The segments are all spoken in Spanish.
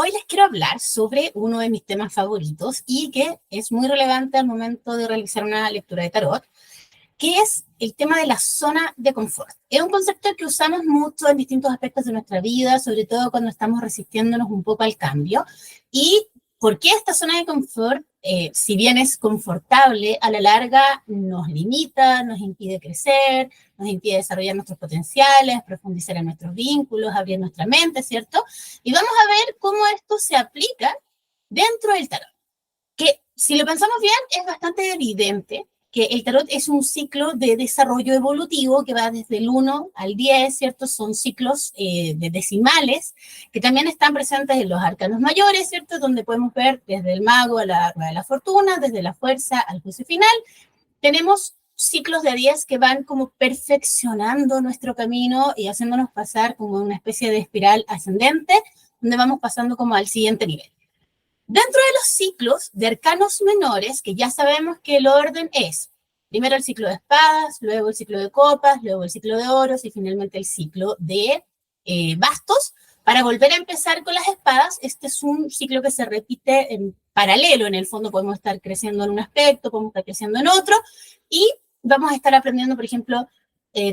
Hoy les quiero hablar sobre uno de mis temas favoritos y que es muy relevante al momento de realizar una lectura de tarot, que es el tema de la zona de confort. Es un concepto que usamos mucho en distintos aspectos de nuestra vida, sobre todo cuando estamos resistiéndonos un poco al cambio. ¿Y por qué esta zona de confort, si bien es confortable, a la larga nos limita, nos impide crecer, nos impide desarrollar nuestros potenciales, profundizar en nuestros vínculos, abrir nuestra mente, ¿cierto? Y vamos a ver cómo esto se aplica dentro del tarot, que si lo pensamos bien es bastante evidente que el tarot es un ciclo de desarrollo evolutivo que va desde el 1 al 10, ¿cierto? Son ciclos de decimales que también están presentes en los arcanos mayores, ¿cierto? Donde podemos ver desde el mago a la rueda de la fortuna, desde la fuerza al juicio final. Tenemos ciclos de 10 que van como perfeccionando nuestro camino y haciéndonos pasar como una especie de espiral ascendente, donde vamos pasando como al siguiente nivel. Dentro de los ciclos de arcanos menores, que ya sabemos que el orden es primero el ciclo de espadas, luego el ciclo de copas, luego el ciclo de oros y finalmente el ciclo de bastos, para volver a empezar con las espadas. Este es un ciclo que se repite en paralelo, en el fondo podemos estar creciendo en un aspecto, podemos estar creciendo en otro, y vamos a estar aprendiendo, por ejemplo,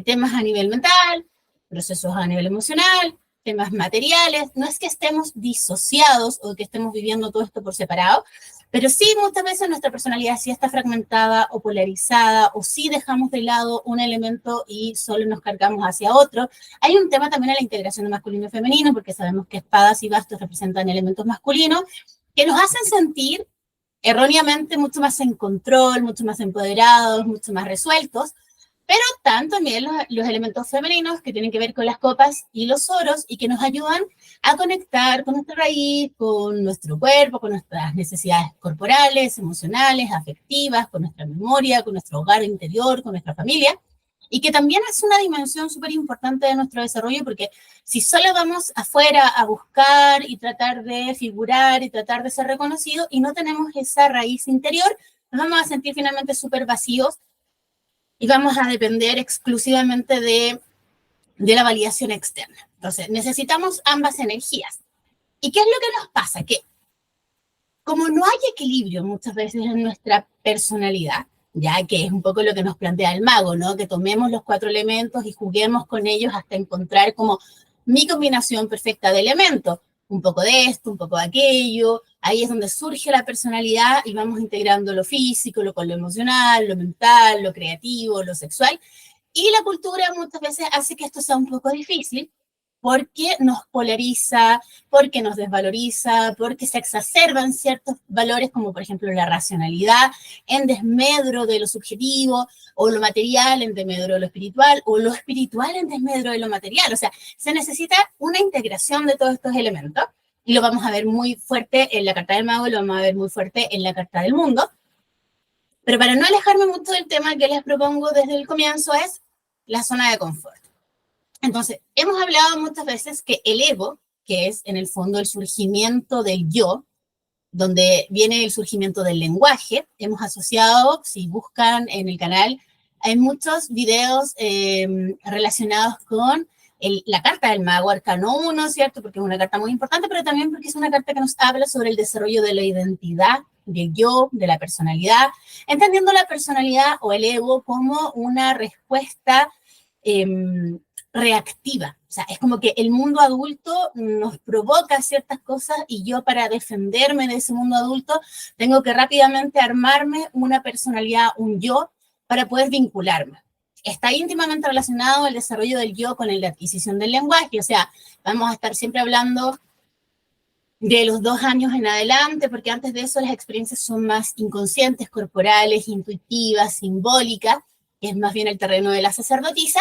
temas a nivel mental, procesos a nivel emocional, temas materiales. No es que estemos disociados o que estemos viviendo todo esto por separado, pero sí muchas veces nuestra personalidad sí está fragmentada o polarizada, o sí dejamos de lado un elemento y solo nos cargamos hacia otro. Hay un tema también en la integración de masculino y femenino, porque sabemos que espadas y bastos representan elementos masculinos que nos hacen sentir erróneamente mucho más en control, mucho más empoderados, mucho más resueltos, pero están también los elementos femeninos que tienen que ver con las copas y los oros y que nos ayudan a conectar con nuestra raíz, con nuestro cuerpo, con nuestras necesidades corporales, emocionales, afectivas, con nuestra memoria, con nuestro hogar interior, con nuestra familia, y que también es una dimensión súper importante de nuestro desarrollo, porque si solo vamos afuera a buscar y tratar de figurar y tratar de ser reconocidos y no tenemos esa raíz interior, nos vamos a sentir finalmente súper vacíos y vamos a depender exclusivamente de la validación externa. Entonces, necesitamos ambas energías. ¿Y qué es lo que nos pasa? Que como no hay equilibrio muchas veces en nuestra personalidad, ya que es un poco lo que nos plantea el mago, ¿no? Que tomemos los 4 elementos y juguemos con ellos hasta encontrar como mi combinación perfecta de elementos. Un poco de esto, un poco de aquello. Ahí es donde surge la personalidad y vamos integrando lo físico, lo con lo emocional, lo mental, lo creativo, lo sexual. Y la cultura muchas veces hace que esto sea un poco difícil porque nos polariza, porque nos desvaloriza, porque se exacerban ciertos valores como por ejemplo la racionalidad en desmedro de lo subjetivo, o lo material en desmedro de lo espiritual, o lo espiritual en desmedro de lo material. O sea, se necesita una integración de todos estos elementos y lo vamos a ver muy fuerte en la carta del mago y lo vamos a ver muy fuerte en la carta del mundo. Pero para no alejarme mucho del tema que les propongo desde el comienzo es la zona de confort. Entonces, hemos hablado muchas veces que el ego, que es en el fondo el surgimiento del yo, donde viene el surgimiento del lenguaje, hemos asociado, si buscan en el canal, hay muchos videos relacionados con la carta del mago, arcano 1, ¿cierto? Porque es una carta muy importante, pero también porque es una carta que nos habla sobre el desarrollo de la identidad, del yo, de la personalidad, entendiendo la personalidad o el ego como una respuesta reactiva. O sea, es como que el mundo adulto nos provoca ciertas cosas y yo, para defenderme de ese mundo adulto, tengo que rápidamente armarme una personalidad, un yo, para poder vincularme. Está íntimamente relacionado el desarrollo del yo con la adquisición del lenguaje. O sea, vamos a estar siempre hablando de los 2 años en adelante, porque antes de eso las experiencias son más inconscientes, corporales, intuitivas, simbólicas, que es más bien el terreno de la sacerdotisa.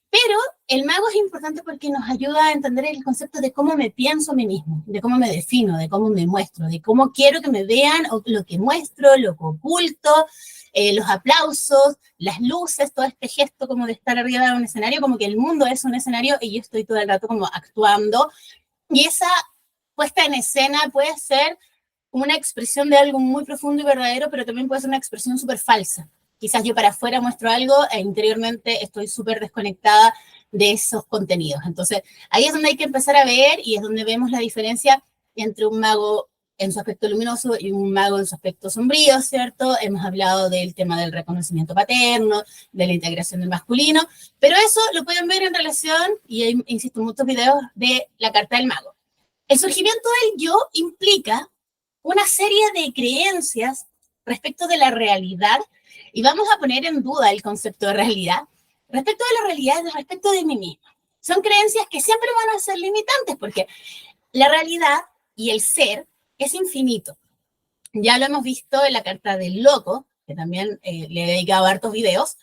Pero el mago es importante porque nos ayuda a entender el concepto de cómo me pienso a mí mismo, de cómo me defino, de cómo me muestro, de cómo quiero que me vean, o lo que muestro, lo que oculto, los aplausos, las luces, todo este gesto como de estar arriba de un escenario, como que el mundo es un escenario y yo estoy todo el rato como actuando. Y esa puesta en escena puede ser una expresión de algo muy profundo y verdadero, pero también puede ser una expresión súper falsa. Quizás yo para afuera muestro algo e interiormente estoy súper desconectada de esos contenidos. Entonces, ahí es donde hay que empezar a ver y es donde vemos la diferencia entre un mago en su aspecto luminoso y un mago en su aspecto sombrío, ¿cierto? Hemos hablado del tema del reconocimiento paterno, de la integración del masculino, pero eso lo pueden ver en relación, y hay, insisto, muchos videos de la carta del mago. El surgimiento del yo implica una serie de creencias respecto de la realidad, y vamos a poner en duda el concepto de realidad, respecto de la realidad, respecto de mí mismo. Son creencias que siempre van a ser limitantes, porque la realidad y el ser es infinito. Ya lo hemos visto en la carta del loco, que también le he dedicado hartos videos,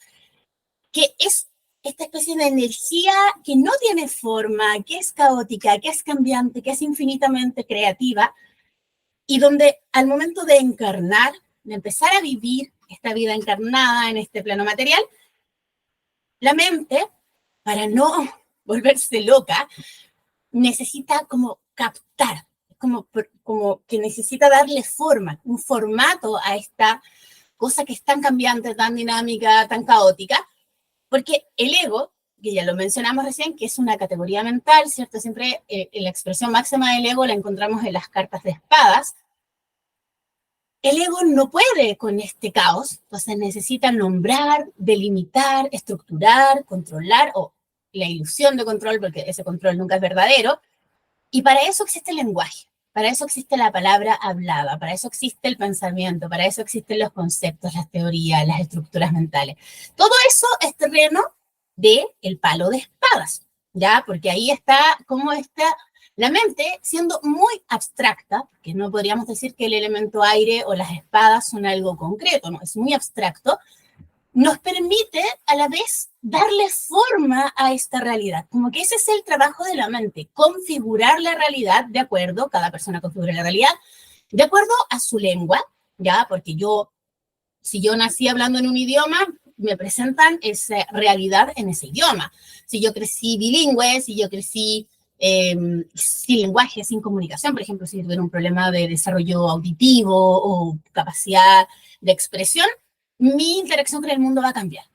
que es esta especie de energía que no tiene forma, que es caótica, que es cambiante, que es infinitamente creativa, y donde al momento de encarnar, de empezar a vivir esta vida encarnada en este plano material, la mente, para no volverse loca, necesita como captar, como que necesita darle forma, un formato a esta cosa que es tan cambiante, tan dinámica, tan caótica, porque el ego, que ya lo mencionamos recién, que es una categoría mental, ¿cierto? Siempre la expresión máxima del ego la encontramos en las cartas de espadas. El ego no puede con este caos, entonces necesita nombrar, delimitar, estructurar, controlar, o la ilusión de control, porque ese control nunca es verdadero, y para eso existe el lenguaje, para eso existe la palabra hablada, para eso existe el pensamiento, para eso existen los conceptos, las teorías, las estructuras mentales. Todo eso es terreno del palo de espadas, ¿ya? Porque ahí está cómo está la mente, siendo muy abstracta, que no podríamos decir que el elemento aire o las espadas son algo concreto, no, es muy abstracto, nos permite a la vez darle forma a esta realidad. Como que ese es el trabajo de la mente, configurar la realidad de acuerdo, cada persona configura la realidad, de acuerdo a su lengua, ¿ya? Porque si yo nací hablando en un idioma, me presentan esa realidad en ese idioma. Si yo crecí bilingüe, si yo crecí sin lenguaje, sin comunicación, por ejemplo, si tuviera un problema de desarrollo auditivo o capacidad de expresión, mi interacción con el mundo va a cambiar.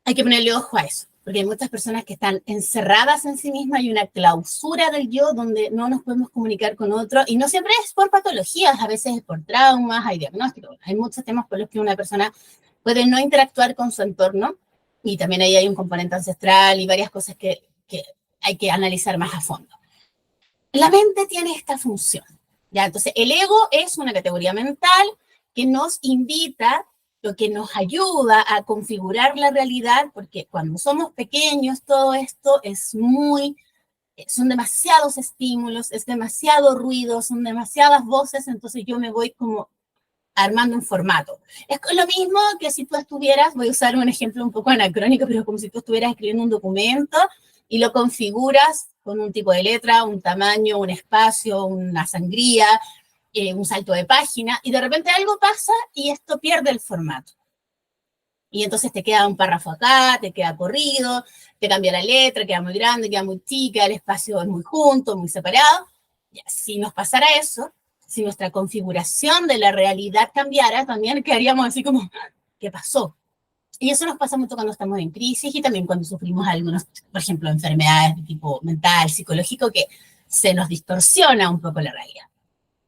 Hay que ponerle ojo a eso, porque hay muchas personas que están encerradas en sí mismas, hay una clausura del yo donde no nos podemos comunicar con otro, y no siempre es por patologías, a veces es por traumas, hay diagnósticos, hay muchos temas por los que una persona puede no interactuar con su entorno, y también ahí hay un componente ancestral y varias cosas que hay que analizar más a fondo. La mente tiene esta función, ¿ya? Entonces, el ego es una categoría mental que nos invita, lo que nos ayuda a configurar la realidad, porque cuando somos pequeños todo esto son demasiados estímulos, es demasiado ruido, son demasiadas voces, entonces yo me voy como armando un formato. Es lo mismo que si tú estuvieras, voy a usar un ejemplo un poco anacrónico, pero como si tú estuvieras escribiendo un documento y lo configuras con un tipo de letra, un tamaño, un espacio, una sangría, un salto de página, y de repente algo pasa y esto pierde el formato. Y entonces te queda un párrafo acá, te queda corrido, te cambia la letra, queda muy grande, queda muy chica, el espacio es muy junto, muy separado. Ya, si nos pasara eso, si nuestra configuración de la realidad cambiara, también quedaríamos así como, ¿qué pasó? Y eso nos pasa mucho cuando estamos en crisis y también cuando sufrimos algunos, por ejemplo, enfermedades de tipo mental, psicológico, que se nos distorsiona un poco la realidad.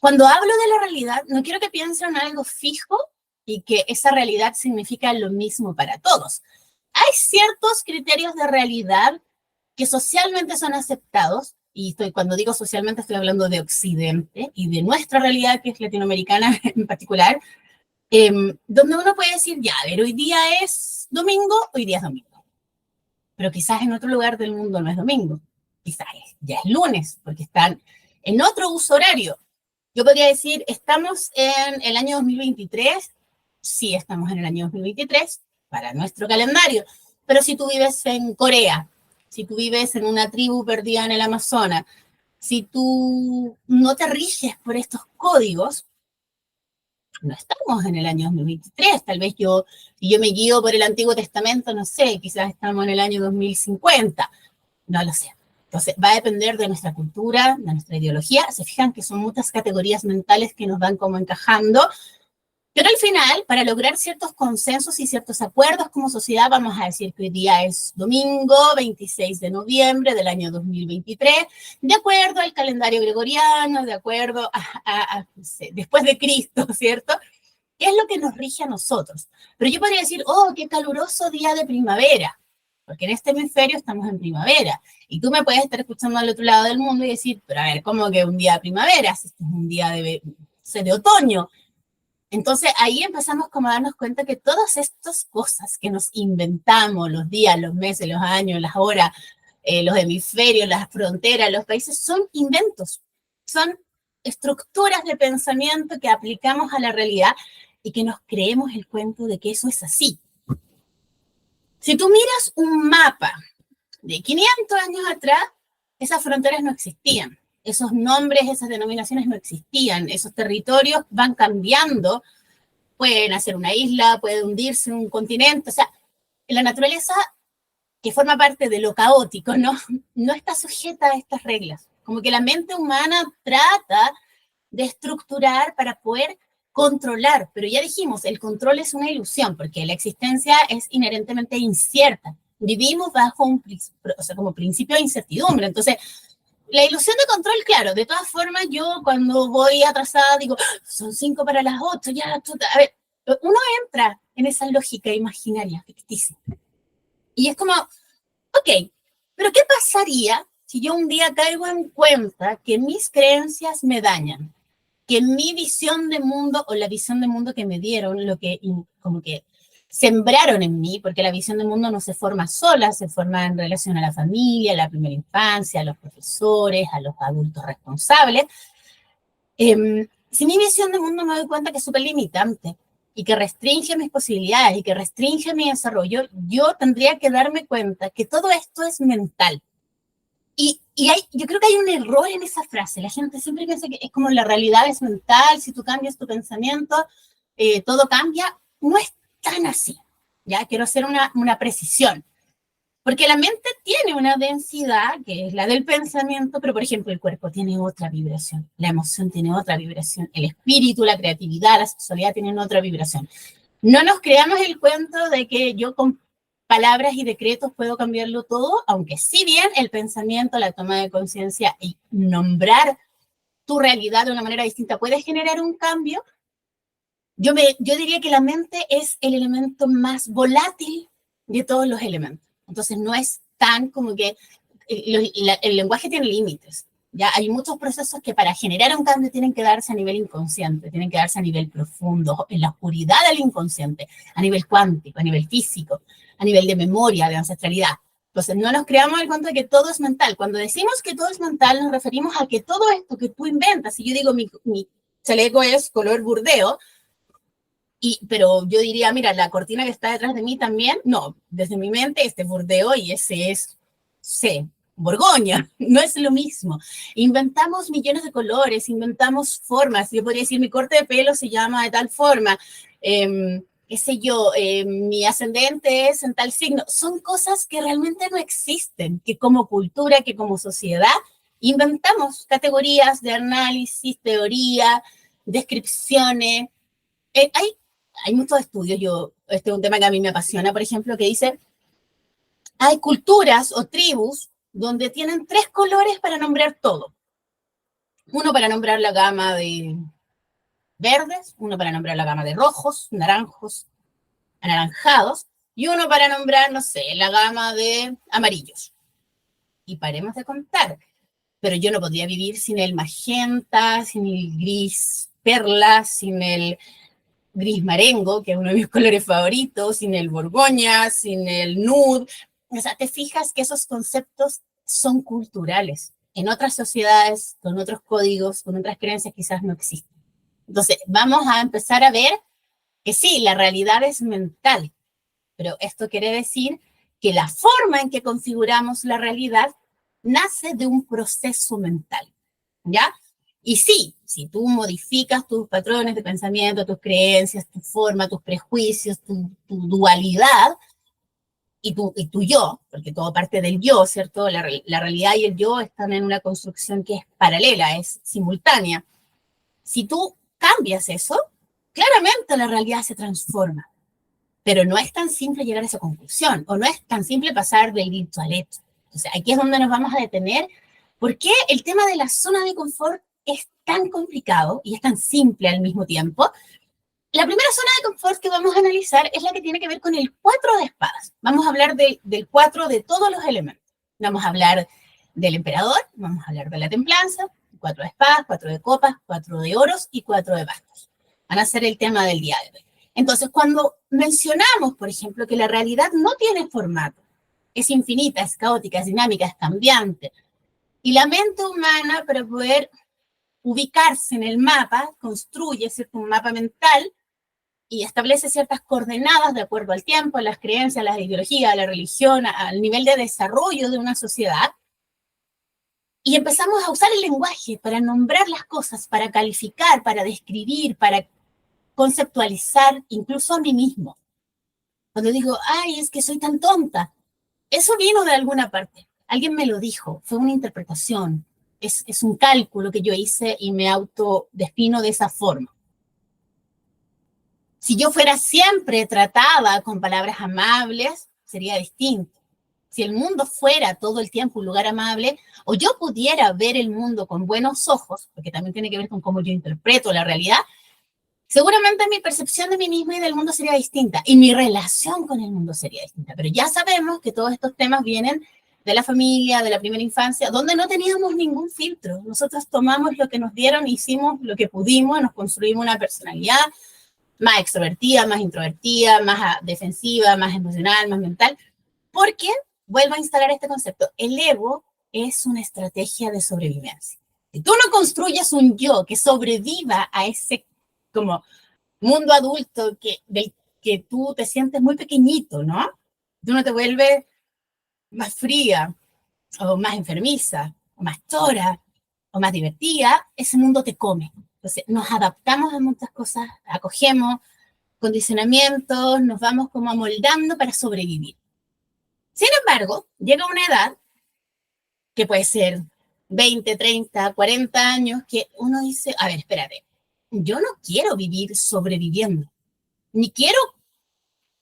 Cuando hablo de la realidad, no quiero que piensen en algo fijo y que esa realidad significa lo mismo para todos. Hay ciertos criterios de realidad que socialmente son aceptados, y cuando digo socialmente estoy hablando de Occidente y de nuestra realidad, que es latinoamericana en particular, donde uno puede decir, ya, a ver, hoy día es domingo, hoy día es domingo. Pero quizás en otro lugar del mundo no es domingo, quizás ya es lunes, porque están en otro uso horario. Yo podría decir, ¿estamos en el año 2023? Sí, estamos en el año 2023 para nuestro calendario. Pero si tú vives en Corea, si tú vives en una tribu perdida en el Amazonas, si tú no te riges por estos códigos, no estamos en el año 2023. Tal vez si yo me guío por el Antiguo Testamento, no sé, quizás estamos en el año 2050. No lo sé. Entonces, va a depender de nuestra cultura, de nuestra ideología. Se fijan que son muchas categorías mentales que nos van como encajando, Pero al final, para lograr ciertos consensos y ciertos acuerdos como sociedad, vamos a decir que hoy día es domingo 26 de noviembre del año 2023, de acuerdo al calendario gregoriano, de acuerdo no sé, después de Cristo, ¿cierto? ¿Qué es lo que nos rige a nosotros? Pero yo podría decir, oh, qué caluroso día de primavera, porque en este hemisferio estamos en primavera. Y tú me puedes estar escuchando al otro lado del mundo y decir, pero a ver, ¿cómo que un día de primavera? Si esto es un día de otoño. Entonces ahí empezamos como a darnos cuenta que todas estas cosas que nos inventamos, los días, los meses, los años, las horas, los hemisferios, las fronteras, los países, son inventos, son estructuras de pensamiento que aplicamos a la realidad y que nos creemos el cuento de que eso es así. Si tú miras un mapa de 500 años atrás, esas fronteras no existían. Esos nombres, esas denominaciones no existían. Esos territorios van cambiando. Pueden hacer una isla, puede hundirse un continente. O sea, la naturaleza, que forma parte de lo caótico, no está sujeta a estas reglas. Como que la mente humana trata de estructurar para poder controlar. Pero ya dijimos, el control es una ilusión, porque la existencia es inherentemente incierta. Vivimos bajo como principio de incertidumbre. Entonces, la ilusión de control, claro, de todas formas, yo cuando voy atrasada digo, son 5 para las 8, ya, a ver, uno entra en esa lógica imaginaria, ficticia. Y es como, ok, pero ¿qué pasaría si yo un día caigo en cuenta que mis creencias me dañan? Que mi visión de mundo o la visión de mundo que me dieron, lo que como que sembraron en mí, porque la visión del mundo no se forma sola, se forma en relación a la familia, a la primera infancia, a los profesores, a los adultos responsables. Si mi visión del mundo me doy cuenta que es súper limitante y que restringe mis posibilidades y que restringe mi desarrollo, yo tendría que darme cuenta que todo esto es mental. Yo creo que hay un error en esa frase. La gente siempre piensa que es como la realidad es mental, si tú cambias tu pensamiento, todo cambia. No es tan así. Ya quiero hacer una precisión. Porque la mente tiene una densidad, que es la del pensamiento, pero por ejemplo el cuerpo tiene otra vibración, la emoción tiene otra vibración, el espíritu, la creatividad, la sexualidad tienen otra vibración. No nos creamos el cuento de que yo con palabras y decretos puedo cambiarlo todo, aunque si bien el pensamiento, la toma de conciencia y nombrar tu realidad de una manera distinta puede generar un cambio, yo diría que la mente es el elemento más volátil de todos los elementos. Entonces no es tan como que el lenguaje tiene límites. Ya hay muchos procesos que para generar un cambio tienen que darse a nivel inconsciente, tienen que darse a nivel profundo, en la oscuridad del inconsciente, a nivel cuántico, a nivel físico, a nivel de memoria, de ancestralidad. Entonces no nos creamos el cuento de que todo es mental. Cuando decimos que todo es mental, nos referimos a que todo esto que tú inventas, si yo digo mi chaleco es color burdeo, pero yo diría, mira, la cortina que está detrás de mí también, no, desde mi mente este burdeo y ese es, sé, Borgoña, no es lo mismo. Inventamos millones de colores, inventamos formas, yo podría decir, mi corte de pelo se llama de tal forma, qué sé yo, mi ascendente es en tal signo, son cosas que realmente no existen, que como cultura, que como sociedad, inventamos categorías de análisis, teoría, descripciones, hay muchos estudios, este es un tema que a mí me apasiona, por ejemplo, que dice, hay culturas o tribus donde tienen 3 colores para nombrar todo. Uno para nombrar la gama de verdes, uno para nombrar la gama de rojos, naranjos, anaranjados, y uno para nombrar, no sé, la gama de amarillos. Y paremos de contar. Pero yo no podría vivir sin el magenta, sin el gris perla, sin el gris marengo, que es uno de mis colores favoritos, sin el borgoña, sin el nude. O sea, te fijas que esos conceptos son culturales. En otras sociedades, con otros códigos, con otras creencias, quizás no existen. Entonces, vamos a empezar a ver que sí, la realidad es mental, pero esto quiere decir que la forma en que configuramos la realidad nace de un proceso mental, ¿ya? Y sí, si tú modificas tus patrones de pensamiento, tus creencias, tu forma, tus prejuicios, tu dualidad y tu yo, porque todo parte del yo, ¿cierto? La realidad y el yo están en una construcción que es paralela, es simultánea. Si tú cambias eso, claramente la realidad se transforma, pero no es tan simple llegar a esa conclusión, o no es tan simple pasar del dicho al hecho. O sea, aquí es donde nos vamos a detener. ¿Por qué el tema de la zona de confort es tan complicado y es tan simple al mismo tiempo? La primera zona de confort que vamos a analizar es la que tiene que ver con el 4 de espadas. Vamos a hablar del 4 de todos los elementos. Vamos a hablar del emperador, vamos a hablar de la templanza, 4 de espadas, 4 de copas, 4 de oros y 4 de bastos. Van a ser el tema del día de hoy. Entonces, cuando mencionamos, por ejemplo, que la realidad no tiene formato, es infinita, es caótica, es dinámica, es cambiante, y la mente humana, para poder ubicarse en el mapa, construye, ¿cierto?, un mapa mental y establece ciertas coordenadas de acuerdo al tiempo, a las creencias, a la ideología, a la religión, al nivel de desarrollo de una sociedad. Y empezamos a usar el lenguaje para nombrar las cosas, para calificar, para describir, para conceptualizar, incluso a mí mismo. Cuando digo, ay, es que soy tan tonta, eso vino de alguna parte. Alguien me lo dijo, fue una interpretación, es un cálculo que yo hice y me autodefino de esa forma. Si yo fuera siempre tratada con palabras amables, sería distinto. Si el mundo fuera todo el tiempo un lugar amable, o yo pudiera ver el mundo con buenos ojos, porque también tiene que ver con cómo yo interpreto la realidad, seguramente mi percepción de mí misma y del mundo sería distinta, y mi relación con el mundo sería distinta. Pero ya sabemos que todos estos temas vienen de la familia, de la primera infancia, donde no teníamos ningún filtro. Nosotros tomamos lo que nos dieron, hicimos lo que pudimos, nos construimos una personalidad más extrovertida, más introvertida, más defensiva, más emocional, más mental, porque, vuelvo a instalar este concepto, el ego es una estrategia de sobrevivencia. Si tú no construyes un yo que sobreviva a ese como mundo adulto del que tú te sientes muy pequeñito, ¿no? Tú no te vuelves más fría, o más enfermiza, o más chora, o más divertida, ese mundo te come. Entonces, nos adaptamos a muchas cosas, acogemos condicionamientos, nos vamos como amoldando para sobrevivir. Sin embargo, llega una edad, que puede ser 20, 30, 40 años, que uno dice, a ver, espérate, yo no quiero vivir sobreviviendo, ni quiero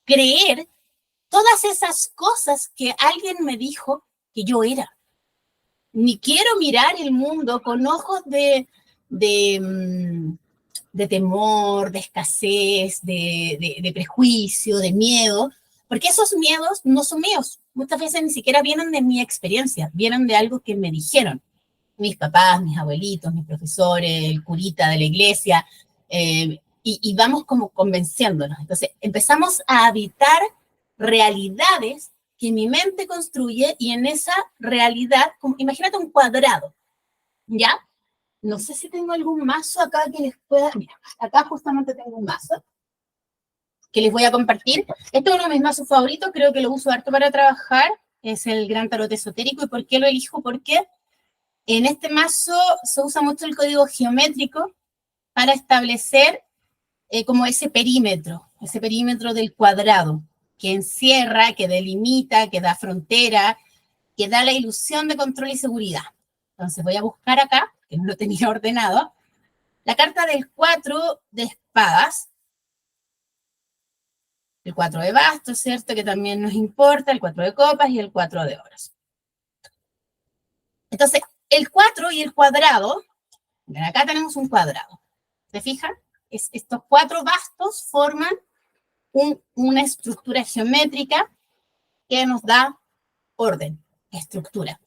creer todas esas cosas que alguien me dijo que yo era, ni quiero mirar el mundo con ojos de de temor, de escasez, de prejuicio, de miedo, porque esos miedos no son míos. Muchas veces ni siquiera vienen de mi experiencia, vienen de algo que me dijeron mis papás, mis abuelitos, mis profesores, el curita de la iglesia, y vamos como convenciéndonos. Entonces empezamos a habitar realidades que mi mente construye y en esa realidad, imagínate un cuadrado, ¿ya? No sé si tengo algún mazo acá que les pueda... Mira, acá justamente tengo un mazo que les voy a compartir. Este es uno de mis mazos favoritos, creo que lo uso harto para trabajar. Es el Gran Tarot Esotérico. ¿Y por qué lo elijo? Porque en este mazo se usa mucho el código geométrico para establecer como ese perímetro del cuadrado, que encierra, que delimita, que da frontera, que da la ilusión de control y seguridad. Entonces voy a buscar acá, que no lo tenía ordenado, la carta del 4 de espadas, el 4 de bastos, ¿cierto? Que también nos importa, el 4 de copas y el 4 de oros. Entonces, el 4 y el cuadrado, acá tenemos un cuadrado, ¿se fijan? Estos 4 bastos forman una estructura geométrica que nos da orden, estructura.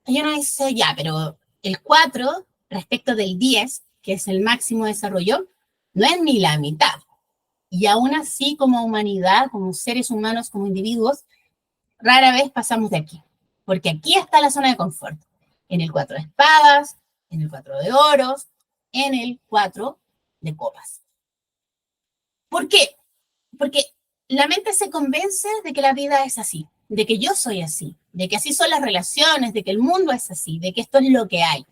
Y uno dice, ya, pero el 4 respecto del 10, que es el máximo desarrollo, no es ni la mitad. Y aún así, como humanidad, como seres humanos, como individuos, rara vez pasamos de aquí. Porque aquí está la zona de confort. En el 4 de espadas, en el 4 de oros, en el 4 de copas. ¿Por qué? Porque la mente se convence de que la vida es así, de que yo soy así, de que así son las relaciones, de que el mundo es así, de que esto es lo que hay.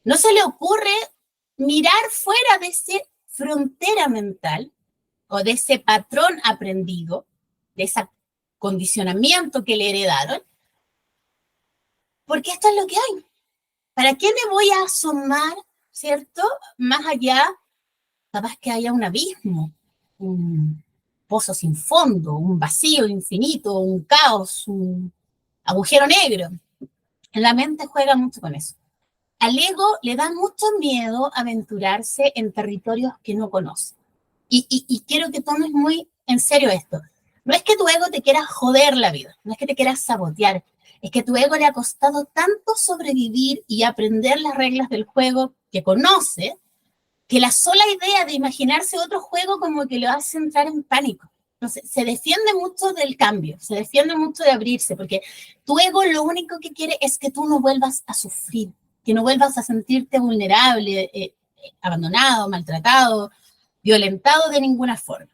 No se le ocurre mirar fuera de esa frontera mental o de ese patrón aprendido, de ese condicionamiento que le heredaron, porque esto es lo que hay. ¿Para qué me voy a asomar, cierto? Más allá capaz que haya un abismo, un pozo sin fondo, un vacío infinito, un caos, un agujero negro. La mente juega mucho con eso. Al ego le da mucho miedo aventurarse en territorios que no conoce. Y quiero que tomes muy en serio esto. No es que tu ego te quiera joder la vida, no es que te quieras sabotear, es que tu ego le ha costado tanto sobrevivir y aprender las reglas del juego que conoce, que la sola idea de imaginarse otro juego como que lo hace entrar en pánico. Entonces, se defiende mucho del cambio, se defiende mucho de abrirse, porque tu ego lo único que quiere es que tú no vuelvas a sufrir, que no vuelvas a sentirte vulnerable, abandonado, maltratado, violentado de ninguna forma.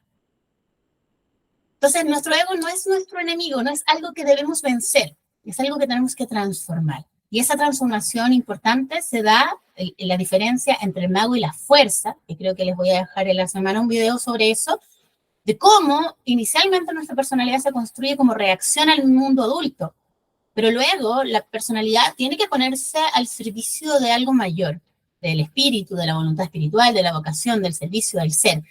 Entonces, nuestro ego no es nuestro enemigo, no es algo que debemos vencer, es algo que tenemos que transformar. Y esa transformación importante se da en la diferencia entre el mago y la fuerza, que creo que les voy a dejar en la semana un video sobre eso, de cómo inicialmente nuestra personalidad se construye como reacción al mundo adulto, pero luego la personalidad tiene que ponerse al servicio de algo mayor, del espíritu, de la voluntad espiritual, de la vocación, del servicio del ser.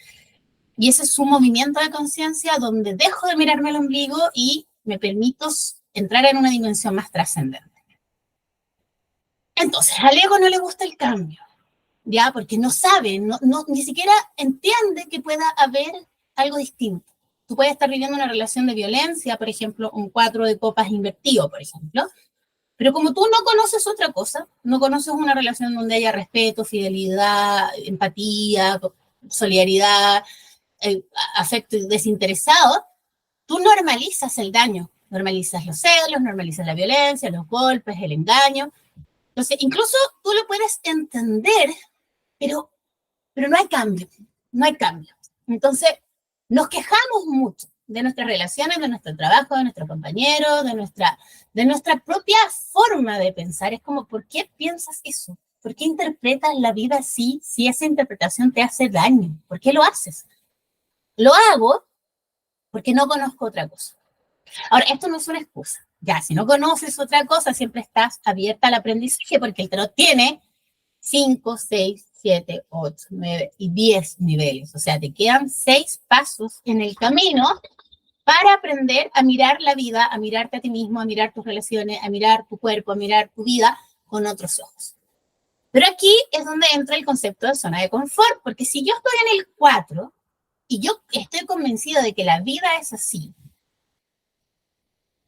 Y ese es un movimiento de conciencia donde dejo de mirarme el ombligo y me permito entrar en una dimensión más trascendente. Entonces, al ego no le gusta el cambio, ¿ya? Porque no sabe, ni siquiera entiende que pueda haber algo distinto. Tú puedes estar viviendo una relación de violencia, por ejemplo, un 4 de copas invertido, por ejemplo, pero como tú no conoces otra cosa, no conoces una relación donde haya respeto, fidelidad, empatía, solidaridad, afecto desinteresado, tú normalizas el daño, normalizas los celos, normalizas la violencia, los golpes, el engaño. Entonces, incluso tú lo puedes entender, pero no hay cambio, no hay cambio. Entonces, nos quejamos mucho de nuestras relaciones, de nuestro trabajo, de nuestros compañeros, de nuestra propia forma de pensar. Es como, ¿por qué piensas eso? ¿Por qué interpretas la vida así si esa interpretación te hace daño? ¿Por qué lo haces? Lo hago porque no conozco otra cosa. Ahora, esto no es una excusa. Ya, si no conoces otra cosa, siempre estás abierta al aprendizaje porque el tarot tiene 5, 6, 7, 8, 9 y 10 niveles. O sea, te quedan 6 pasos en el camino para aprender a mirar la vida, a mirarte a ti mismo, a mirar tus relaciones, a mirar tu cuerpo, a mirar tu vida con otros ojos. Pero aquí es donde entra el concepto de zona de confort, porque si yo estoy en el 4 y yo estoy convencido de que la vida es así,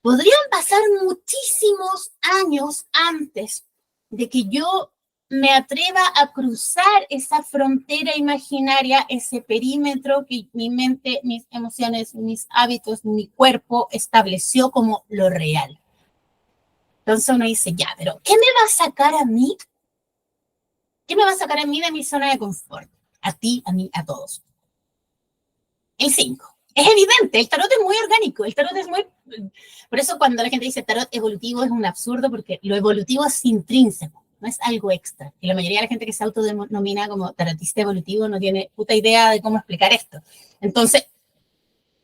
podrían pasar muchísimos años antes de que yo me atreva a cruzar esa frontera imaginaria, ese perímetro que mi mente, mis emociones, mis hábitos, mi cuerpo estableció como lo real. Entonces uno dice, ya, pero ¿qué me va a sacar a mí? ¿Qué me va a sacar a mí de mi zona de confort? A ti, a mí, a todos. El 5. Es evidente, el tarot es muy orgánico, el tarot es muy... Por eso cuando la gente dice tarot evolutivo es un absurdo, porque lo evolutivo es intrínseco, no es algo extra. Y la mayoría de la gente que se autodenomina como tarotista evolutivo no tiene puta idea de cómo explicar esto. Entonces,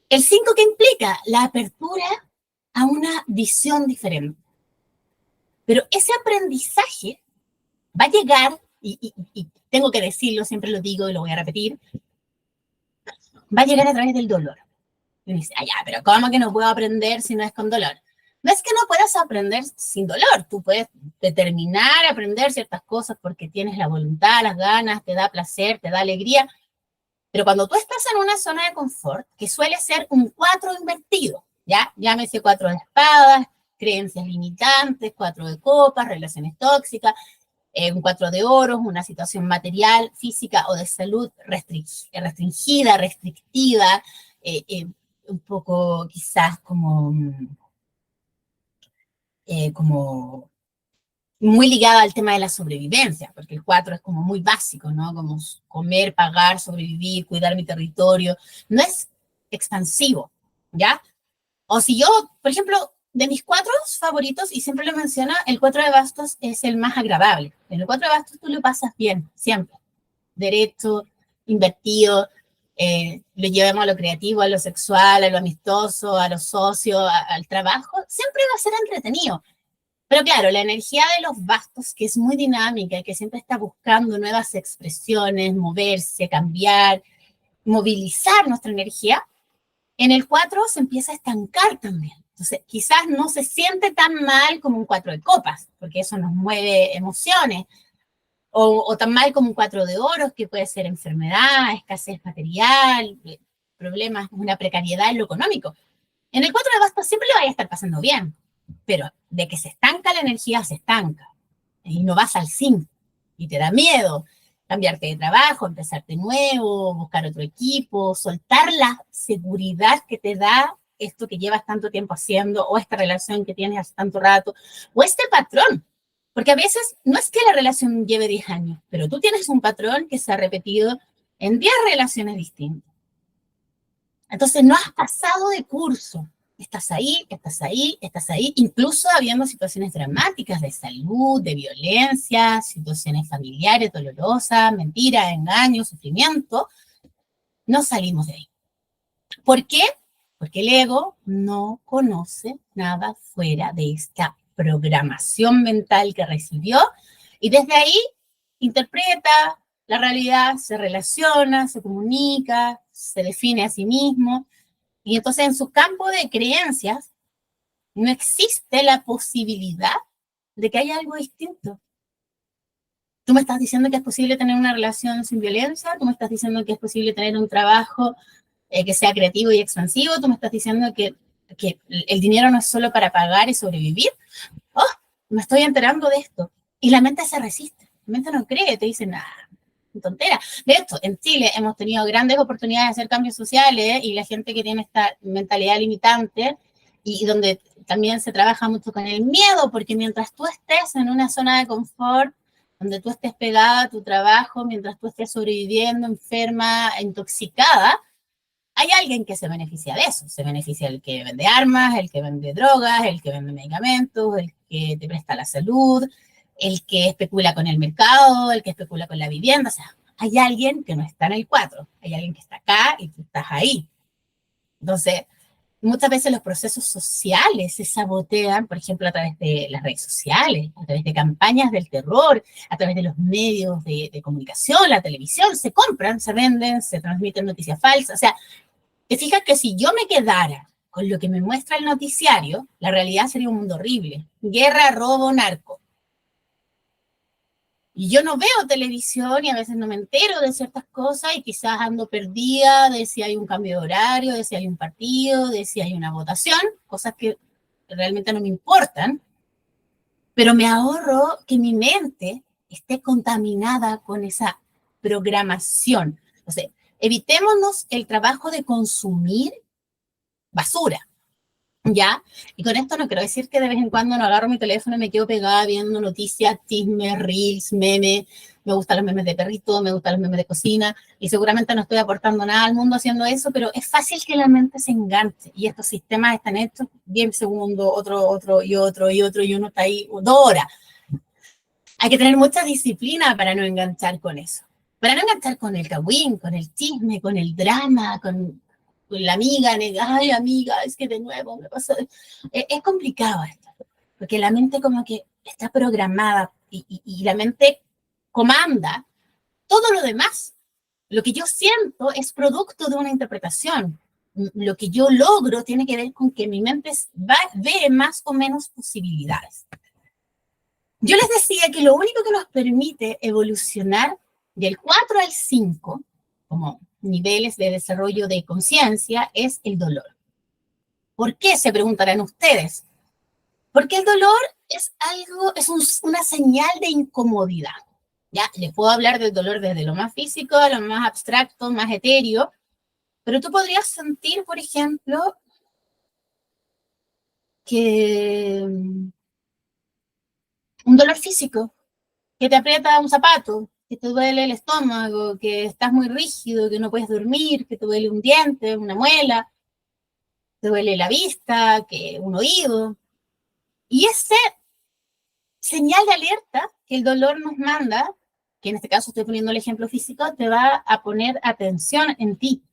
el 5 que implica la apertura a una visión diferente. Pero ese aprendizaje va a llegar, y tengo que decirlo, siempre lo digo y lo voy a repetir, va a llegar a través del dolor. Y dice, ah, ya, pero ¿cómo que no puedo aprender si no es con dolor? No es que no puedas aprender sin dolor, tú puedes determinar aprender ciertas cosas porque tienes la voluntad, las ganas, te da placer, te da alegría, pero cuando tú estás en una zona de confort, que suele ser un 4 invertido, ¿ya? Llámese 4 de espadas, creencias limitantes, 4 de copas, relaciones tóxicas, un 4 de oros, una situación material, física o de salud restringida, restrictiva, un poco quizás como muy ligada al tema de la sobrevivencia, porque el 4 es como muy básico, ¿no? Como comer, pagar, sobrevivir, cuidar mi territorio. No es expansivo, ¿ya? O si yo, por ejemplo, de mis 4 favoritos, y siempre lo menciona, el 4 de bastos es el más agradable. En el 4 de bastos tú lo pasas bien, siempre. Derecho, invertido, lo llevamos a lo creativo, a lo sexual, a lo amistoso, a lo socio, al trabajo, siempre va a ser entretenido. Pero claro, la energía de los bastos, que es muy dinámica y que siempre está buscando nuevas expresiones, moverse, cambiar, movilizar nuestra energía, en el 4 se empieza a estancar también. Entonces, quizás no se siente tan mal como un 4 de copas, porque eso nos mueve emociones, o tan mal como un 4 de oros, que puede ser enfermedad, escasez material, problemas, una precariedad en lo económico. En el 4 de bastos siempre le vaya a estar pasando bien, pero de que se estanca la energía, se estanca. Y no vas al 5 y te da miedo cambiarte de trabajo, empezar de nuevo, buscar otro equipo, soltar la seguridad que te da esto que llevas tanto tiempo haciendo, o esta relación que tienes hace tanto rato, o este patrón. Porque a veces no es que la relación lleve 10 años, pero tú tienes un patrón que se ha repetido en 10 relaciones distintas. Entonces no has pasado de curso. Estás ahí, estás ahí, estás ahí, incluso habiendo situaciones dramáticas de salud, de violencia, situaciones familiares dolorosas, mentiras, engaños, sufrimiento, no salimos de ahí. ¿Por qué? Porque el ego no conoce nada fuera de esta programación mental que recibió y desde ahí interpreta la realidad, se relaciona, se comunica, se define a sí mismo. Y entonces en su campo de creencias no existe la posibilidad de que haya algo distinto. Tú me estás diciendo que es posible tener una relación sin violencia, tú me estás diciendo que es posible tener un trabajo que sea creativo y expansivo, tú me estás diciendo que el dinero no es solo para pagar y sobrevivir. Oh, me estoy enterando de esto. Y la mente se resiste, la mente no cree, te dice, nada, tontera. De esto, en Chile hemos tenido grandes oportunidades de hacer cambios sociales y la gente que tiene esta mentalidad limitante y donde también se trabaja mucho con el miedo, porque mientras tú estés en una zona de confort, donde tú estés pegada a tu trabajo, mientras tú estés sobreviviendo, enferma, intoxicada, hay alguien que se beneficia de eso. Se beneficia el que vende armas, el que vende drogas, el que vende medicamentos, el que te presta la salud, el que especula con el mercado, el que especula con la vivienda. O sea, hay alguien que no está en el 4, hay alguien que está acá y tú estás ahí. Entonces, muchas veces los procesos sociales se sabotean, por ejemplo, a través de las redes sociales, a través de campañas del terror, a través de los medios de comunicación, la televisión, se compran, se venden, se transmiten noticias falsas. O sea, te fijas que si yo me quedara con lo que me muestra el noticiario, la realidad sería un mundo horrible. Guerra, robo, narco. Y yo no veo televisión y a veces no me entero de ciertas cosas y quizás ando perdida de si hay un cambio de horario, de si hay un partido, de si hay una votación, cosas que realmente no me importan, pero me ahorro que mi mente esté contaminada con esa programación. O sea, evitémonos el trabajo de consumir basura. ¿Ya? Y con esto no quiero decir que de vez en cuando no agarro mi teléfono y me quedo pegada viendo noticias, chismes, reels, memes. Me gustan los memes de perrito, me gustan los memes de cocina y seguramente no estoy aportando nada al mundo haciendo eso, pero es fácil que la mente se enganche y estos sistemas están hechos 10 segundos, otro y otro y otro y uno está ahí 2 horas. Hay que tener mucha disciplina para no enganchar con eso. Para no enganchar con el cagüín, con el chisme, con el drama, con la amiga, ay amiga, es que de nuevo me pasó. Es complicado esto, porque la mente como que está programada y la mente comanda todo lo demás. Lo que yo siento es producto de una interpretación. Lo que yo logro tiene que ver con que mi mente ve más o menos posibilidades. Yo les decía que lo único que nos permite evolucionar del 4 al 5, como niveles de desarrollo de conciencia, es el dolor. ¿Por qué? Se preguntarán ustedes. Porque el dolor es algo, es una señal de incomodidad. Ya, les puedo hablar del dolor desde lo más físico a lo más abstracto, más etéreo, pero tú podrías sentir, por ejemplo, que un dolor físico, que te aprieta un zapato, que te duele el estómago, que estás muy rígido, que no puedes dormir, que te duele un diente, una muela, te duele la vista, que un oído. Y ese señal de alerta que el dolor nos manda, que en este caso estoy poniendo el ejemplo físico, te va a poner atención en ti.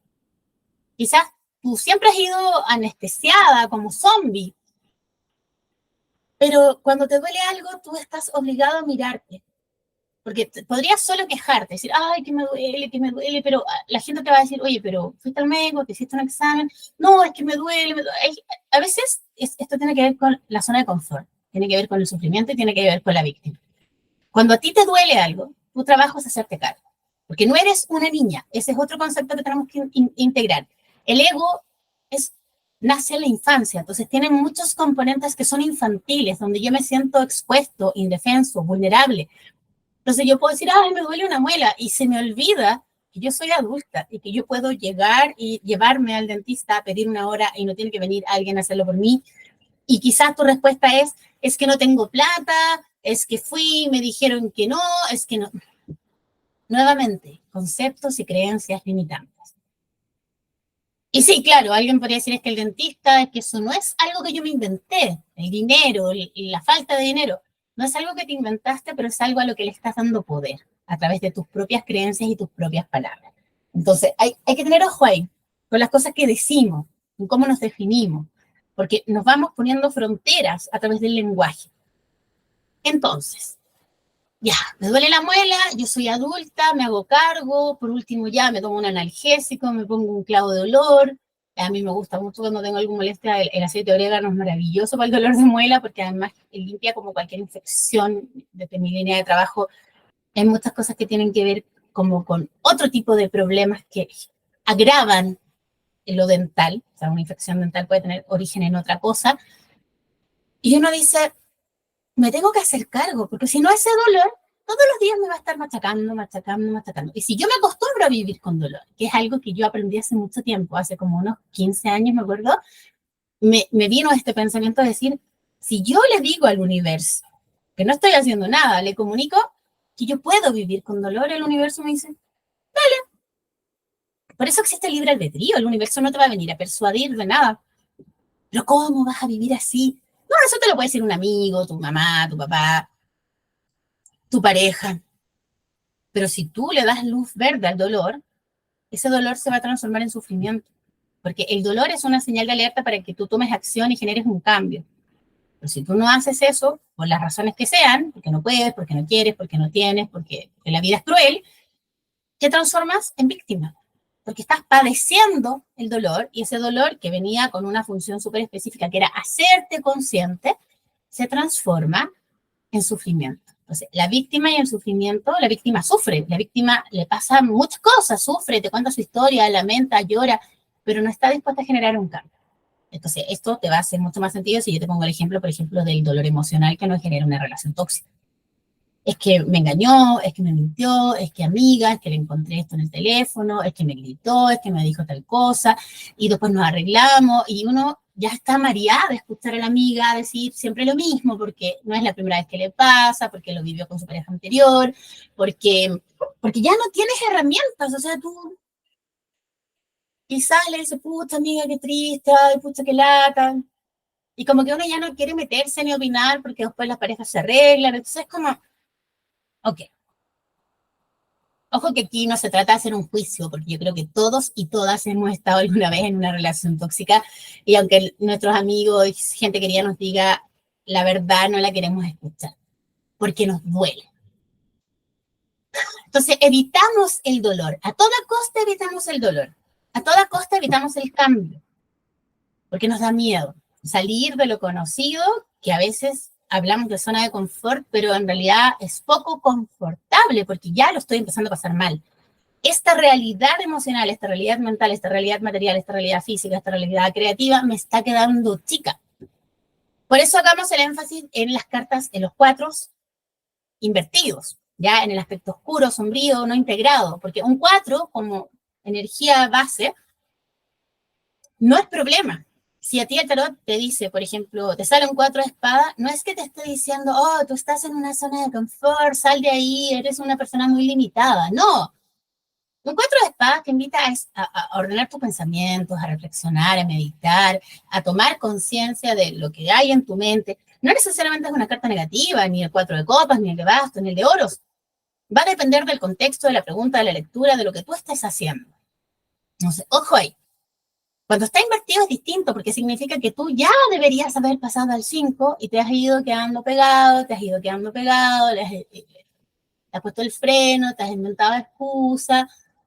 Quizás tú siempre has ido anestesiada como zombie, Pero cuando te duele algo, tú estás obligado a mirarte. Porque podrías solo quejarte, decir, ay, que me duele, pero la gente te va a decir, oye, pero fuiste al médico, te hiciste un examen, no, es que me duele, me duele. A veces esto tiene que ver con la zona de confort, tiene que ver con el sufrimiento y tiene que ver con la víctima. Cuando a ti te duele algo, tu trabajo es hacerte cargo, porque no eres una niña, ese es otro concepto que tenemos que integrar. El ego es, nace en la infancia, entonces tiene muchos componentes que son infantiles, donde yo me siento expuesto, indefenso, vulnerable. Entonces yo puedo decir, ay, me duele una muela, y se me olvida que yo soy adulta y que yo puedo llegar y llevarme al dentista a pedir una hora y no tiene que venir alguien a hacerlo por mí. Y quizás tu respuesta es que no tengo plata, es que fui, me dijeron que no, es que no. Nuevamente, conceptos y creencias limitantes. Y sí, claro, alguien podría decir es que el dentista, es que eso no es algo que yo me inventé, el dinero, la falta de dinero, no es algo que te inventaste, pero es algo a lo que le estás dando poder a través de tus propias creencias y tus propias palabras. Entonces, hay que tener ojo ahí con las cosas que decimos, con cómo nos definimos, porque nos vamos poniendo fronteras a través del lenguaje. Entonces, ya, me duele la muela, yo soy adulta, me hago cargo, por último ya me tomo un analgésico, me pongo un clavo de olor, a mí me gusta mucho cuando tengo alguna molestia, el aceite de orégano es maravilloso para el dolor de muela, porque además limpia como cualquier infección desde mi línea de trabajo. Hay muchas cosas que tienen que ver como con otro tipo de problemas que agravan lo dental, o sea, una infección dental puede tener origen en otra cosa, y uno dice, me tengo que hacer cargo, porque si no ese dolor, todos los días me va a estar machacando, machacando, machacando. Y si yo me acostumbro a vivir con dolor, que es algo que yo aprendí hace mucho tiempo, hace como unos 15 años, me acuerdo, me vino este pensamiento de decir, si yo le digo al universo que no estoy haciendo nada, le comunico que yo puedo vivir con dolor, el universo me dice, por eso existe el libre albedrío, el universo no te va a venir a persuadir de nada. Pero ¿cómo vas a vivir así? No, eso te lo puede decir un amigo, tu mamá, tu papá, tu pareja. Pero si tú le das luz verde al dolor, ese dolor se va a transformar en sufrimiento. Porque el dolor es una señal de alerta para que tú tomes acción y generes un cambio. Pero si tú no haces eso, por las razones que sean, porque no puedes, porque no quieres, porque no tienes, porque la vida es cruel, te transformas en víctima. Porque estás padeciendo el dolor y ese dolor que venía con una función súper específica, que era hacerte consciente, se transforma en sufrimiento. Entonces, la víctima y el sufrimiento, la víctima sufre, la víctima le pasa muchas cosas, sufre, te cuenta su historia, lamenta, llora, pero no está dispuesta a generar un cambio. Entonces, esto te va a hacer mucho más sentido si yo te pongo el ejemplo, por ejemplo, del dolor emocional que nos genera una relación tóxica. Es que me engañó, es que me mintió, es que amiga, es que le encontré esto en el teléfono, es que me gritó, es que me dijo tal cosa, y después nos arreglamos, y uno ya está mareada de escuchar a la amiga decir siempre lo mismo, porque no es la primera vez que le pasa, porque lo vivió con su pareja anterior, porque ya no tienes herramientas, o sea, tú quizás le dices, pucha amiga, qué triste, ay, pucha, qué lata, y como que uno ya no quiere meterse ni opinar, porque después las parejas se arreglan, entonces es como, ok. Ojo que aquí no se trata de hacer un juicio, porque yo creo que todos y todas hemos estado alguna vez en una relación tóxica y aunque nuestros amigos y gente querida nos diga la verdad, no la queremos escuchar, porque nos duele. Entonces evitamos el dolor, a toda costa evitamos el dolor, a toda costa evitamos el cambio, porque nos da miedo salir de lo conocido, que a veces hablamos de zona de confort, pero en realidad es poco confortable, porque ya lo estoy empezando a pasar mal. Esta realidad emocional, esta realidad mental, esta realidad material, esta realidad física, esta realidad creativa me está quedando chica. Por eso hagamos el énfasis en las cartas, en los cuatros invertidos, ya en el aspecto oscuro, sombrío, no integrado, porque un cuatro como energía base no es problema. Si a ti el tarot te dice, por ejemplo, te sale un cuatro de espada, no es que te esté diciendo, oh, tú estás en una zona de confort, sal de ahí, eres una persona muy limitada. No, un cuatro de espadas te invita a ordenar tus pensamientos, a reflexionar, a meditar, a tomar conciencia de lo que hay en tu mente. No necesariamente es una carta negativa, ni el cuatro de copas, ni el de bastos, ni el de oros. Va a depender del contexto, de la pregunta, de la lectura, de lo que tú estés haciendo. Entonces, ojo ahí. Cuando está invertido es distinto, porque significa que tú ya deberías haber pasado al 5 y te has ido quedando pegado, le has puesto el freno, te has inventado excusas,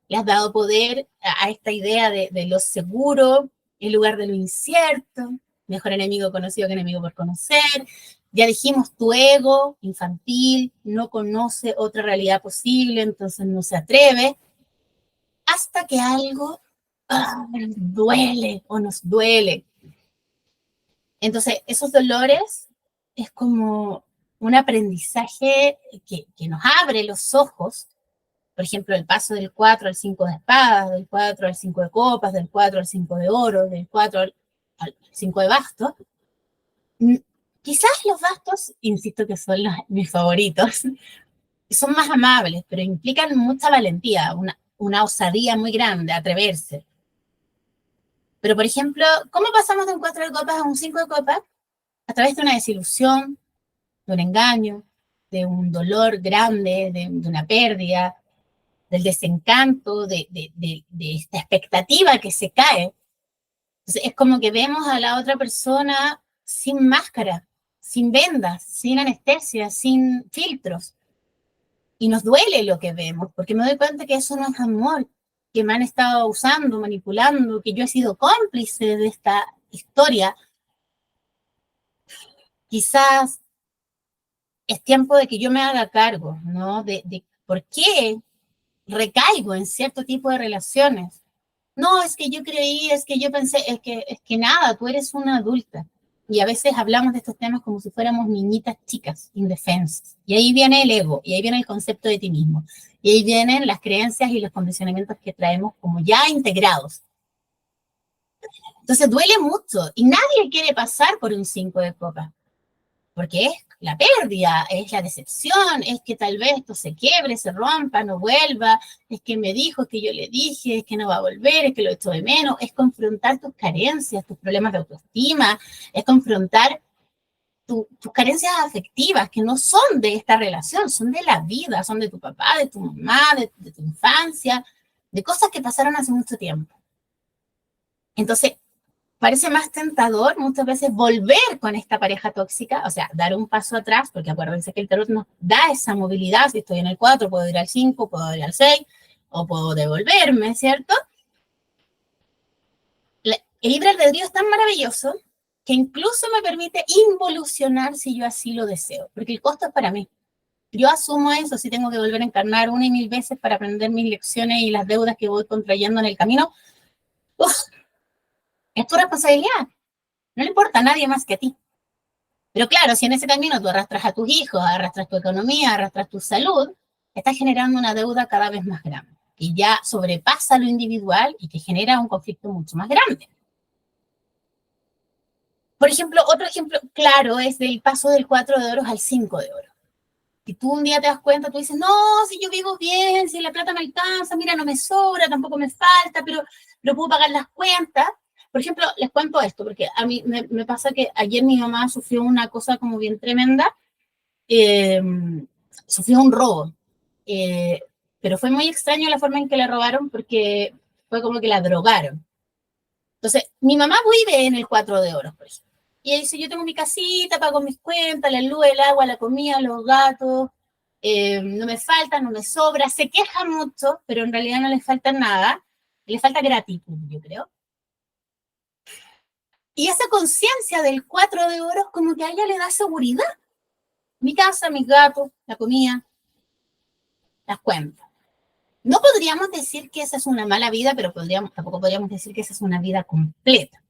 le has dado poder a esta idea de lo seguro en lugar de lo incierto, mejor enemigo conocido que enemigo por conocer. Ya dijimos, tu ego infantil no conoce otra realidad posible, entonces no se atreve, hasta que algo duele o nos duele. Entonces, esos dolores es como un aprendizaje que nos abre los ojos. Por ejemplo, el paso del 4 al 5 de espadas, del 4 al 5 de copas, del 4 al 5 de oro, del 4 al 5 de bastos. Quizás los bastos, insisto que son mis favoritos, son más amables, pero implican mucha valentía, una osadía muy grande, atreverse. Pero, por ejemplo, ¿cómo pasamos de un 4 de copas a un 5 de copas? A través de una desilusión, de un engaño, de un dolor grande, de una pérdida, del desencanto, de esta expectativa que se cae. Entonces, es como que vemos a la otra persona sin máscara, sin vendas, sin anestesia, sin filtros. Y nos duele lo que vemos, porque me doy cuenta que eso no es amor, que me han estado usando, manipulando, que yo he sido cómplice de esta historia. Quizás es tiempo de que yo me haga cargo, ¿no? De por qué recaigo en cierto tipo de relaciones. No, es que yo creí, es que yo pensé, es que nada, tú eres una adulta. Y a veces hablamos de estos temas como si fuéramos niñitas chicas, indefensas. Y ahí viene el ego, y ahí viene el concepto de ti mismo. Y ahí vienen las creencias y los condicionamientos que traemos como ya integrados. Entonces duele mucho y nadie quiere pasar por un 5 de copas, porque es la pérdida, es la decepción, es que tal vez esto se quiebre, se rompa, no vuelva, es que me dijo, es que yo le dije, es que no va a volver, es que lo echo de menos, es confrontar tus carencias, tus problemas de autoestima, es confrontar tus carencias afectivas que no son de esta relación, son de la vida, son de tu papá, de tu mamá, de tu infancia, de cosas que pasaron hace mucho tiempo. Entonces, parece más tentador muchas veces volver con esta pareja tóxica, o sea, dar un paso atrás, porque acuérdense que el tarot nos da esa movilidad, si estoy en el 4, puedo ir al 5, puedo ir al 6, o puedo devolverme, ¿cierto? El libre albedrío es tan maravilloso que incluso me permite involucionar si yo así lo deseo, porque el costo es para mí. Yo asumo eso, si tengo que volver a encarnar una y mil veces para aprender mis lecciones y las deudas que voy contrayendo en el camino, uf, es tu responsabilidad. No le importa a nadie más que a ti. Pero claro, si en ese camino tú arrastras a tus hijos, arrastras tu economía, arrastras tu salud, estás generando una deuda cada vez más grande, que ya sobrepasa lo individual y que genera un conflicto mucho más grande. Por ejemplo, otro ejemplo claro es del paso del 4 de oros al 5 de oro. Si tú un día te das cuenta, tú dices, no, si yo vivo bien, si la plata me alcanza, mira, no me sobra, tampoco me falta, pero puedo pagar las cuentas. Por ejemplo, les cuento esto, porque a mí me pasa que ayer mi mamá sufrió una cosa como bien tremenda, sufrió un robo, eh, pero fue muy extraño la forma en que la robaron porque fue como que la drogaron. Entonces, mi mamá vive en el 4 de oros, por ejemplo. Y ella dice, yo tengo mi casita, pago mis cuentas, la luz, el agua, la comida, los gatos, no me falta, no me sobra, se queja mucho, pero en realidad no le falta nada, le falta gratitud, yo creo. Y esa conciencia del 4 de oros como que a ella le da seguridad. Mi casa, mis gatos, la comida, las cuentas. No podríamos decir que esa es una mala vida, pero tampoco podríamos decir que esa es una vida completa.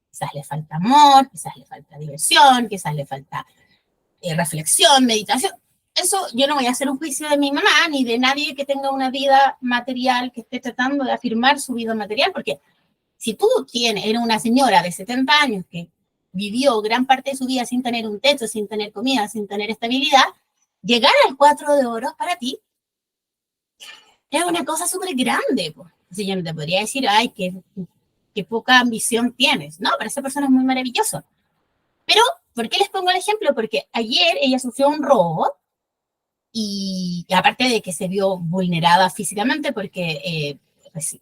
Quizás le falta amor, quizás le falta diversión, quizás le falta reflexión, meditación. Eso yo no voy a hacer un juicio de mi mamá ni de nadie que tenga una vida material, que esté tratando de afirmar su vida material, porque si tú eres una señora de 70 años que vivió gran parte de su vida sin tener un techo, sin tener comida, sin tener estabilidad, llegar al 4 de oros para ti es una cosa súper grande. Pues. Si yo no te podría decir, ay, qué poca ambición tienes. No, para esa persona es muy maravilloso. Pero, ¿por qué les pongo el ejemplo? Porque ayer ella sufrió un robo y aparte de que se vio vulnerada físicamente porque pues,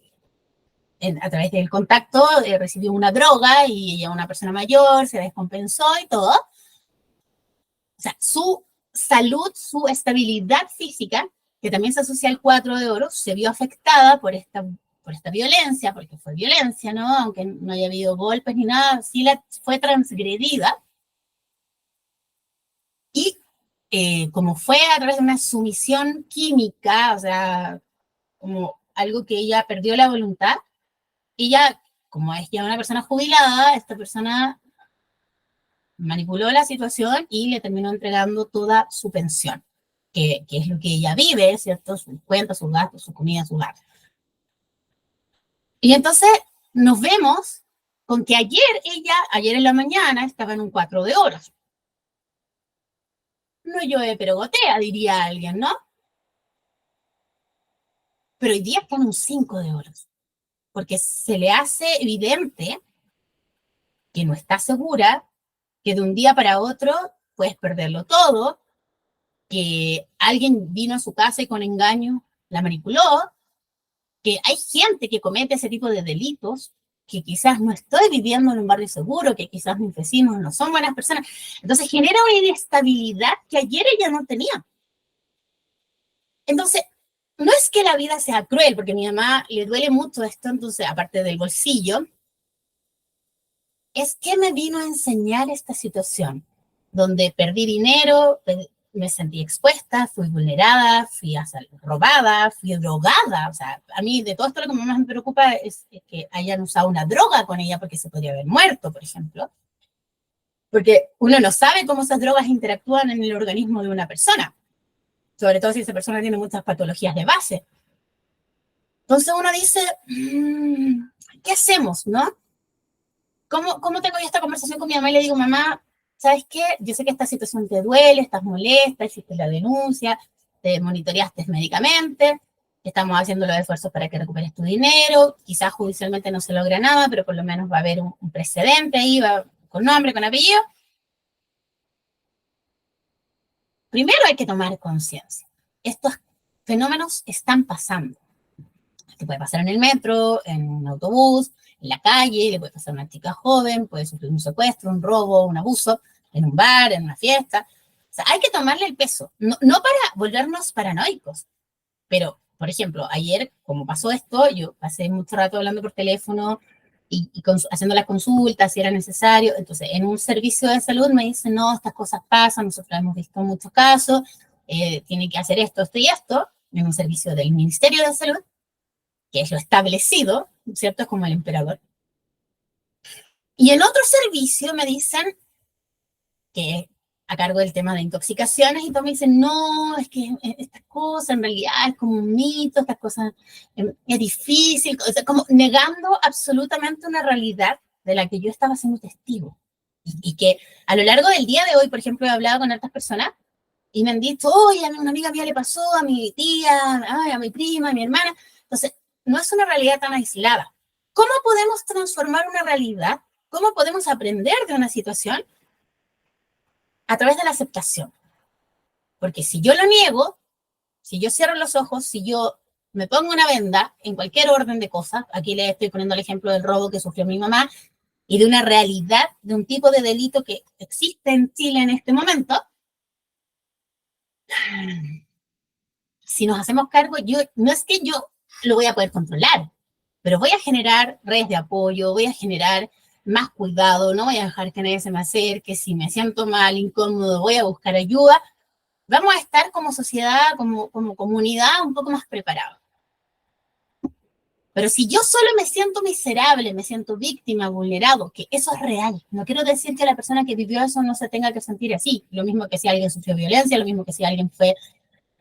a través del contacto recibió una droga y ella, una persona mayor, se descompensó y todo. O sea, su salud, su estabilidad física, que también se asocia al 4 de oro, se vio afectada por esta violencia, porque fue violencia, ¿no? Aunque no haya habido golpes ni nada, sí fue transgredida. Y como fue a través de una sumisión química, o sea, como algo que ella perdió la voluntad, ella, como es ya una persona jubilada, esta persona manipuló la situación y le terminó entregando toda su pensión, que es lo que ella vive, ¿cierto? Sus cuentas, sus gastos, su comida, su gasto. Y entonces nos vemos con que ayer en la mañana, estaba en un 4 de oros. No llueve, pero gotea, diría alguien, ¿no? Pero hoy día está en un 5 de oros, porque se le hace evidente que no está segura, que de un día para otro puedes perderlo todo, que alguien vino a su casa y con engaño la manipuló, que hay gente que comete ese tipo de delitos, que quizás no estoy viviendo en un barrio seguro, que quizás mis vecinos no son buenas personas. Entonces genera una inestabilidad que ayer ella no tenía. Entonces, no es que la vida sea cruel, porque a mi mamá le duele mucho esto, entonces, aparte del bolsillo, es que me vino a enseñar esta situación, donde perdí dinero, me sentí expuesta, fui vulnerada, fui robada, fui drogada. O sea, a mí de todo esto lo que más me preocupa es que hayan usado una droga con ella porque se podría haber muerto, por ejemplo. Porque uno no sabe cómo esas drogas interactúan en el organismo de una persona, sobre todo si esa persona tiene muchas patologías de base. Entonces uno dice, ¿qué hacemos, no? ¿Cómo tengo yo esta conversación con mi mamá y le digo, mamá, ¿sabes qué? Yo sé que esta situación te duele, estás molesta, hiciste la denuncia, te monitoreaste médicamente, estamos haciendo los esfuerzos para que recuperes tu dinero, quizás judicialmente no se logra nada, pero por lo menos va a haber un precedente ahí, va con nombre, con apellido. Primero hay que tomar conciencia. Estos fenómenos están pasando. Te puede pasar en el metro, en un autobús, en la calle, le puede pasar a una chica joven, puede sufrir un secuestro, un robo, un abuso, en un bar, en una fiesta. O sea, hay que tomarle el peso, no para volvernos paranoicos, pero, por ejemplo, ayer, como pasó esto, yo pasé mucho rato hablando por teléfono y haciendo las consultas si era necesario. Entonces, en un servicio de salud me dicen, no, estas cosas pasan, nosotros hemos visto muchos casos, tiene que hacer esto y esto, en un servicio del Ministerio de Salud, que es lo establecido, ¿cierto? Es como el emperador. Y en otro servicio me dicen que a cargo del tema de intoxicaciones, y todos me dicen, no, es que estas cosas en realidad es como un mito, estas cosas es difícil, o sea, como negando absolutamente una realidad de la que yo estaba siendo testigo. Y que a lo largo del día de hoy, por ejemplo, he hablado con otras personas y me han dicho, oye, a una amiga mía le pasó, a mi tía, ay, a mi prima, a mi hermana. Entonces, no es una realidad tan aislada. ¿Cómo podemos transformar una realidad? ¿Cómo podemos aprender de una situación? A través de la aceptación. Porque si yo lo niego, si yo cierro los ojos, si yo me pongo una venda en cualquier orden de cosas, aquí le estoy poniendo el ejemplo del robo que sufrió mi mamá y de una realidad, de un tipo de delito que existe en Chile en este momento, si nos hacemos cargo, no es que yo lo voy a poder controlar, pero voy a generar redes de apoyo, voy a generar más cuidado, no voy a dejar que nadie se me acerque, si me siento mal, incómodo, voy a buscar ayuda. Vamos a estar como sociedad, como comunidad, un poco más preparados. Pero si yo solo me siento miserable, me siento víctima, vulnerado, que eso es real. No quiero decir que la persona que vivió eso no se tenga que sentir así. Lo mismo que si alguien sufrió violencia, lo mismo que si alguien fue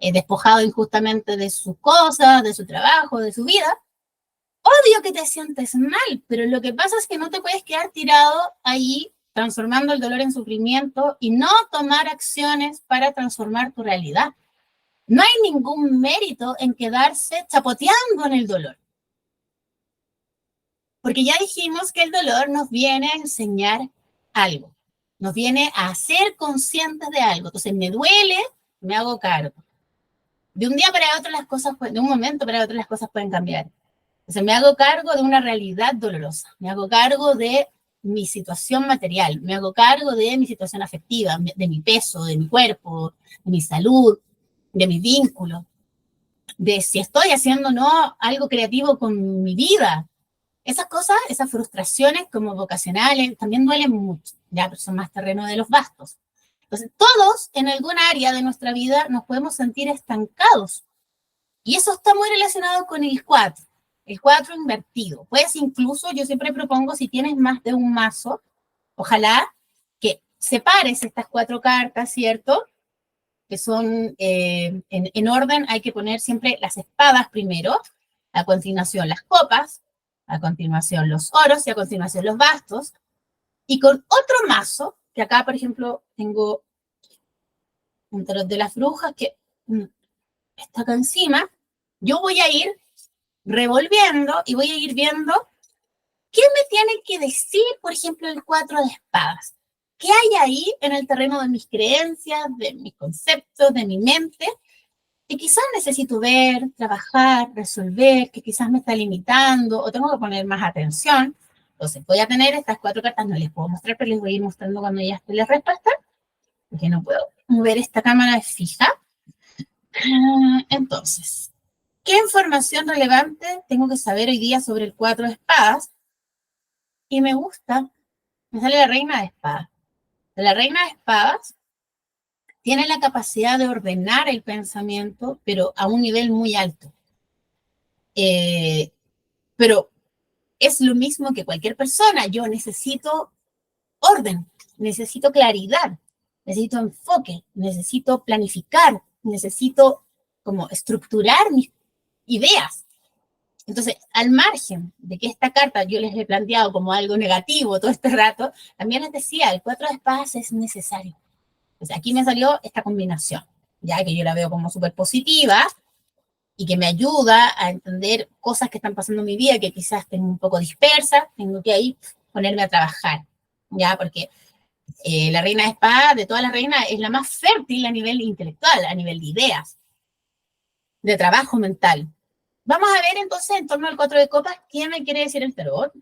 despojado injustamente de sus cosas, de su trabajo, de su vida. Obvio que te sientes mal, pero lo que pasa es que no te puedes quedar tirado ahí transformando el dolor en sufrimiento y no tomar acciones para transformar tu realidad. No hay ningún mérito en quedarse chapoteando en el dolor. Porque ya dijimos que el dolor nos viene a enseñar algo, nos viene a hacer conscientes de algo. Entonces me duele, me hago cargo. De un día para otro las cosas, de un momento para otro las cosas pueden cambiar. Entonces me hago cargo de una realidad dolorosa, me hago cargo de mi situación material, me hago cargo de mi situación afectiva, de mi peso, de mi cuerpo, de mi salud, de mis vínculos, de si estoy haciendo o no algo creativo con mi vida. Esas cosas, esas frustraciones como vocacionales, también duelen mucho, ya, pero son más terreno de los bastos. Entonces, todos en algún área de nuestra vida nos podemos sentir estancados. Y eso está muy relacionado con el 4 invertido. Puedes incluso, yo siempre propongo, si tienes más de un mazo, ojalá que separes estas 4 cartas, ¿cierto? Que son en orden, hay que poner siempre las espadas primero, a continuación las copas, a continuación los oros y a continuación los bastos. Y con otro mazo, que acá, por ejemplo, tengo un tarot de las brujas que está acá encima, yo voy a ir revolviendo y voy a ir viendo qué me tiene que decir, por ejemplo, el 4 de espadas. ¿Qué hay ahí en el terreno de mis creencias, de mis conceptos, de mi mente, que quizás necesito ver, trabajar, resolver, que quizás me está limitando o tengo que poner más atención? Entonces, voy a tener estas 4 cartas, no les puedo mostrar, pero les voy a ir mostrando cuando ya esté la respuesta, porque no puedo mover esta cámara fija. Entonces, ¿qué información relevante tengo que saber hoy día sobre el 4 de espadas? Y me gusta, me sale la reina de espadas. La reina de espadas tiene la capacidad de ordenar el pensamiento, pero a un nivel muy alto. Pero es lo mismo que cualquier persona. Yo necesito orden, necesito claridad, necesito enfoque, necesito planificar, necesito como estructurar mis ideas. Entonces, al margen de que esta carta yo les he planteado como algo negativo todo este rato, también les decía, el 4 de espadas es necesario. O sea, aquí me salió esta combinación, ya que yo la veo como súper positiva y que me ayuda a entender cosas que están pasando en mi vida que quizás tengo un poco dispersas, tengo que ahí ponerme a trabajar, ya, porque la reina de espadas, de todas las reinas, es la más fértil a nivel intelectual, a nivel de ideas, de trabajo mental. Vamos a ver entonces en torno al 4 de copas qué me quiere decir el tarot.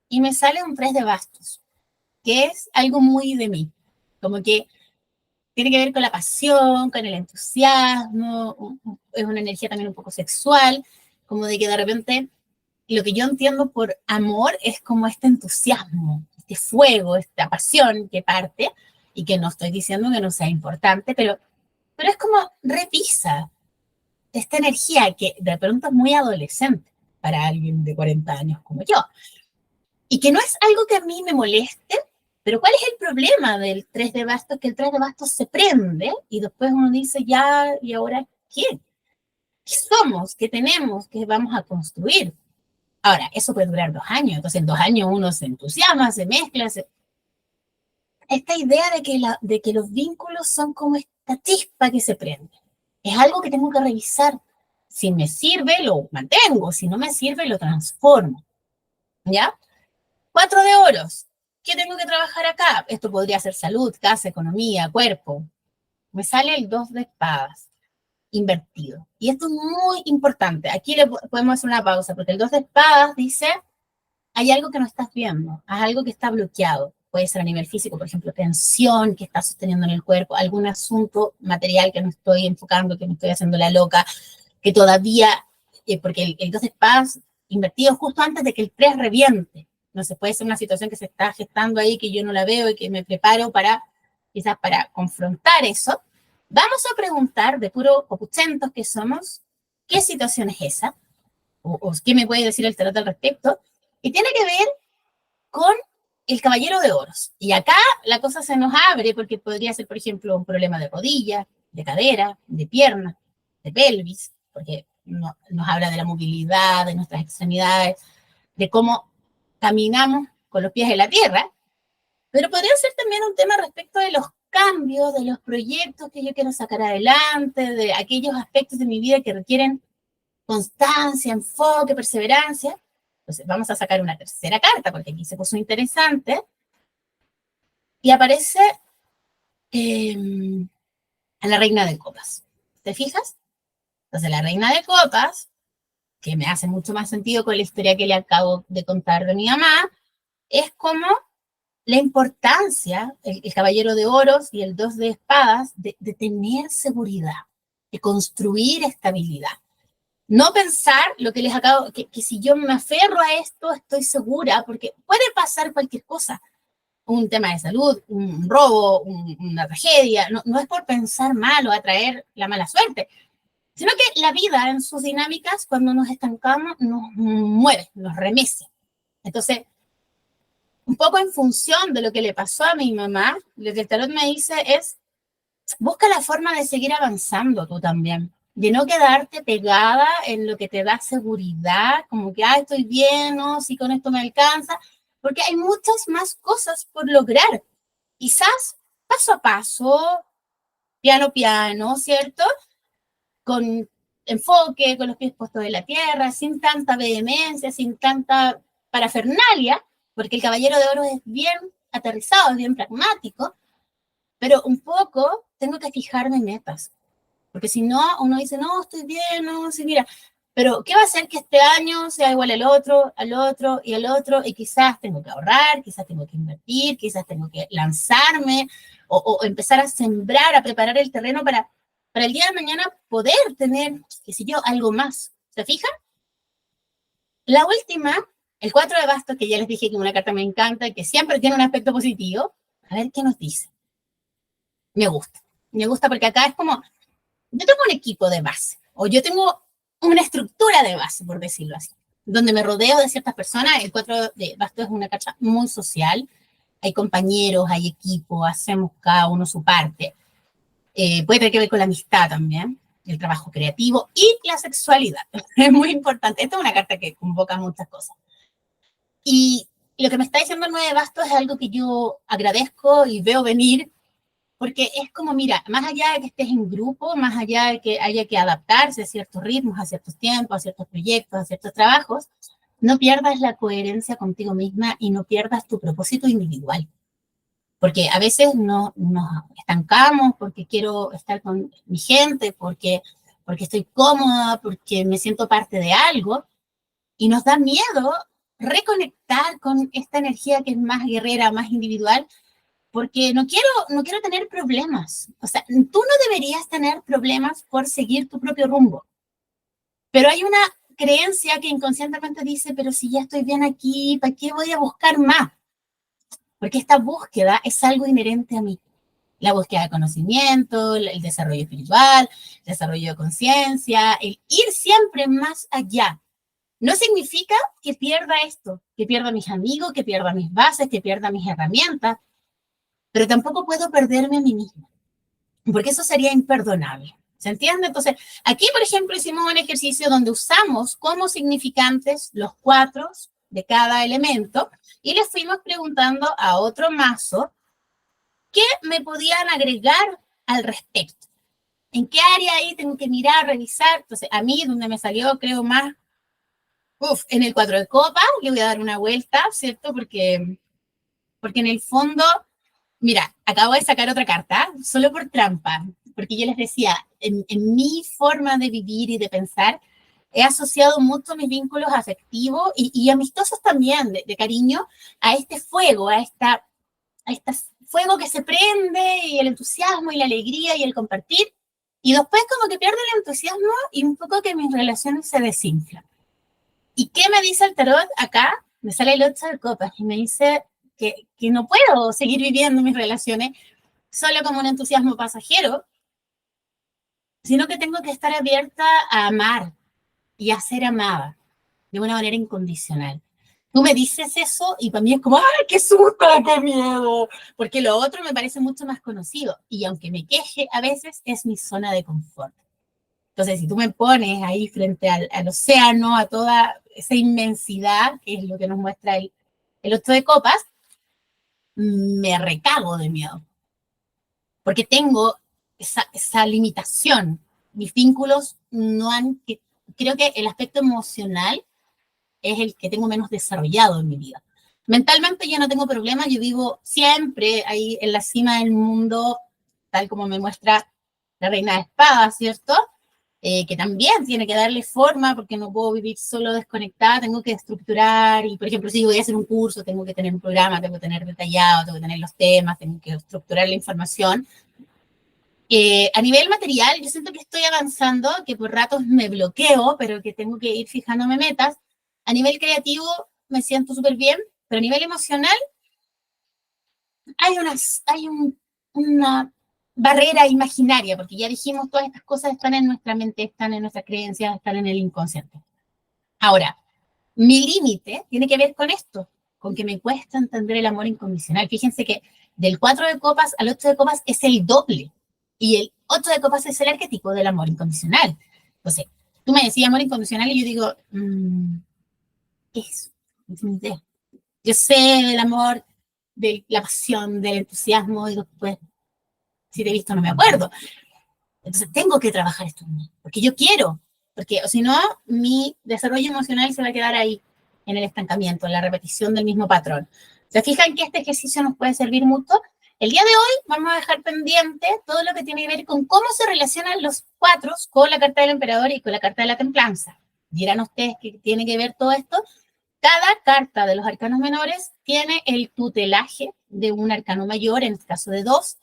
Y me sale un 3 de bastos, que es algo muy de mí, como que tiene que ver con la pasión, con el entusiasmo, es una energía también un poco sexual, como de que de repente lo que yo entiendo por amor es como este entusiasmo, este fuego, esta pasión que parte, y que no estoy diciendo que no sea importante, pero es como repisa esta energía que de pronto es muy adolescente para alguien de 40 años como yo, y que no es algo que a mí me moleste, pero ¿cuál es el problema del 3 de bastos? Que el 3 de bastos se prende y después uno dice, ya, ¿y ahora qué? ¿Qué somos? ¿Qué tenemos? ¿Qué vamos a construir? Ahora, eso puede durar 2 años, entonces en 2 años uno se entusiasma, se mezcla. Esta idea de que los vínculos son como esta chispa que se prende. Es algo que tengo que revisar. Si me sirve, lo mantengo. Si no me sirve, lo transformo. ¿Ya? 4 de oros. ¿Qué tengo que trabajar acá? Esto podría ser salud, casa, economía, cuerpo. Me sale el 2 de espadas, invertido. Y esto es muy importante. Aquí le podemos hacer una pausa, porque el 2 de espadas dice, hay algo que no estás viendo, hay algo que está bloqueado. Puede ser a nivel físico, por ejemplo, tensión que está sosteniendo en el cuerpo, algún asunto material que no estoy enfocando, que me estoy haciendo la loca, que todavía, porque el 2 de espadas invertido justo antes de que el 3 reviente. No sé, puede ser una situación que se está gestando ahí que yo no la veo y que me preparo para, quizás para confrontar eso. Vamos a preguntar, de puro copuchentos que somos, ¿qué situación es esa? O qué me puede decir el tarot al respecto. Y tiene que ver con el caballero de oros. Y acá la cosa se nos abre porque podría ser, por ejemplo, un problema de rodilla, de cadera, de pierna, de pelvis, porque nos habla de la movilidad, de nuestras extremidades, de cómo caminamos con los pies en la tierra, pero podría ser también un tema respecto de los cambios, de los proyectos que yo quiero sacar adelante, de aquellos aspectos de mi vida que requieren constancia, enfoque, perseverancia. Entonces vamos a sacar una tercera carta, porque aquí se puso interesante, y aparece a la reina de copas. ¿Te fijas? Entonces la reina de copas que me hace mucho más sentido con la historia que le acabo de contar de mi mamá, es como la importancia, el caballero de oros y el 2 de espadas, de tener seguridad, de construir estabilidad. No pensar lo que les acabo, que si yo me aferro a esto, estoy segura, porque puede pasar cualquier cosa, un tema de salud, un robo, una tragedia, no es por pensar mal o atraer la mala suerte, sino que la vida en sus dinámicas, cuando nos estancamos, nos mueve, nos remece. Entonces, un poco en función de lo que le pasó a mi mamá, lo que el tarot me dice es, busca la forma de seguir avanzando tú también, de no quedarte pegada en lo que te da seguridad, como que, estoy bien, no, si con esto me alcanza, porque hay muchas más cosas por lograr. Quizás paso a paso, piano a piano, ¿cierto? Con enfoque, con los pies puestos en la tierra, sin tanta vehemencia, sin tanta parafernalia, porque el caballero de oro es bien aterrizado, es bien pragmático, pero un poco tengo que fijarme metas, porque si no, uno dice, no, estoy bien, no, sí, mira, pero ¿qué va a hacer que este año sea igual al otro y al otro? Y quizás tengo que ahorrar, quizás tengo que invertir, quizás tengo que lanzarme o empezar a sembrar, a preparar el terreno para el día de mañana poder tener, qué sé yo, algo más. ¿Se fijan? La última, el 4 de bastos, que ya les dije que una carta me encanta, que siempre tiene un aspecto positivo. A ver qué nos dice. Me gusta. Me gusta porque acá es como, yo tengo un equipo de base, o yo tengo una estructura de base, por decirlo así, donde me rodeo de ciertas personas. El 4 de bastos es una carta muy social. Hay compañeros, hay equipo, hacemos cada uno su parte. Puede tener que ver con la amistad también, el trabajo creativo y la sexualidad. Es muy importante. Esta es una carta que convoca muchas cosas. Y lo que me está diciendo el 9 de bastos es algo que yo agradezco y veo venir, porque es como, mira, más allá de que estés en grupo, más allá de que haya que adaptarse a ciertos ritmos, a ciertos tiempos, a ciertos proyectos, a ciertos trabajos, no pierdas la coherencia contigo misma y no pierdas tu propósito individual. Porque a veces nos estancamos porque quiero estar con mi gente, porque estoy cómoda, porque me siento parte de algo, y nos da miedo reconectar con esta energía que es más guerrera, más individual, porque no quiero tener problemas. O sea, tú no deberías tener problemas por seguir tu propio rumbo, pero hay una creencia que inconscientemente dice, pero si ya estoy bien aquí, ¿para qué voy a buscar más? Porque esta búsqueda es algo inherente a mí. La búsqueda de conocimiento, el desarrollo espiritual, el desarrollo de conciencia, el ir siempre más allá. No significa que pierda esto, que pierda mis amigos, que pierda mis bases, que pierda mis herramientas, pero tampoco puedo perderme a mí misma, porque eso sería imperdonable. ¿Se entiende? Entonces, aquí, por ejemplo, hicimos un ejercicio donde usamos como significantes los 4 de cada elemento y les fuimos preguntando a otro mazo qué me podían agregar al respecto. ¿En qué área ahí tengo que mirar, revisar? Entonces, a mí, donde me salió, creo, más, en el 4 de copas, le voy a dar una vuelta, ¿cierto? Porque en el fondo, mira, acabo de sacar otra carta, solo por trampa, porque yo les decía, en mi forma de vivir y de pensar, he asociado mucho mis vínculos afectivos y amistosos también, de cariño, a este fuego, a este fuego que se prende y el entusiasmo y la alegría y el compartir, y después como que pierde el entusiasmo y un poco que mis relaciones se desinflan. ¿Y qué me dice el tarot acá? Me sale el 8 de copas y me dice que no puedo seguir viviendo mis relaciones solo como un entusiasmo pasajero, sino que tengo que estar abierta a amar y a ser amada de una manera incondicional. Tú me dices eso y para mí es como, ¡ay, qué susto, qué miedo! Porque lo otro me parece mucho más conocido y aunque me queje a veces es mi zona de confort. Entonces, si tú me pones ahí frente al océano, a toda esa inmensidad, que es lo que nos muestra el 8 de copas, me recago de miedo, porque tengo esa limitación. Mis vínculos no han, creo que el aspecto emocional es el que tengo menos desarrollado en mi vida. Mentalmente yo no tengo problemas, yo vivo siempre ahí en la cima del mundo, tal como me muestra la reina de espadas, ¿cierto? que también tiene que darle forma, porque no puedo vivir solo desconectada, tengo que estructurar, y por ejemplo, si voy a hacer un curso, tengo que tener un programa, tengo que tener detallado, tengo que tener los temas, tengo que estructurar la información. A nivel material, yo siento que estoy avanzando, que por ratos me bloqueo, pero que tengo que ir fijándome metas. A nivel creativo, me siento súper bien, pero a nivel emocional, una barrera imaginaria, porque ya dijimos, todas estas cosas están en nuestra mente, están en nuestras creencias, están en el inconsciente. Ahora, mi límite tiene que ver con esto, con que me cuesta entender el amor incondicional. Fíjense que del 4 de copas al 8 de copas es el doble, y el 8 de copas es el arquetipo del amor incondicional. Entonces, tú me decías amor incondicional y yo digo, ¿qué es? No tengo idea. Yo sé del amor, de la pasión, del entusiasmo, y después, si te he visto, no me acuerdo. Entonces, tengo que trabajar esto en mí, porque yo quiero, porque o si no, mi desarrollo emocional se va a quedar ahí, en el estancamiento, en la repetición del mismo patrón. ¿Se fijan que este ejercicio nos puede servir mucho? El día de hoy vamos a dejar pendiente todo lo que tiene que ver con cómo se relacionan los cuatro con la carta del emperador y con la carta de la templanza. Dirán ustedes que tiene que ver todo esto. Cada carta de los arcanos menores tiene el tutelaje de un arcano mayor, en este caso de 2,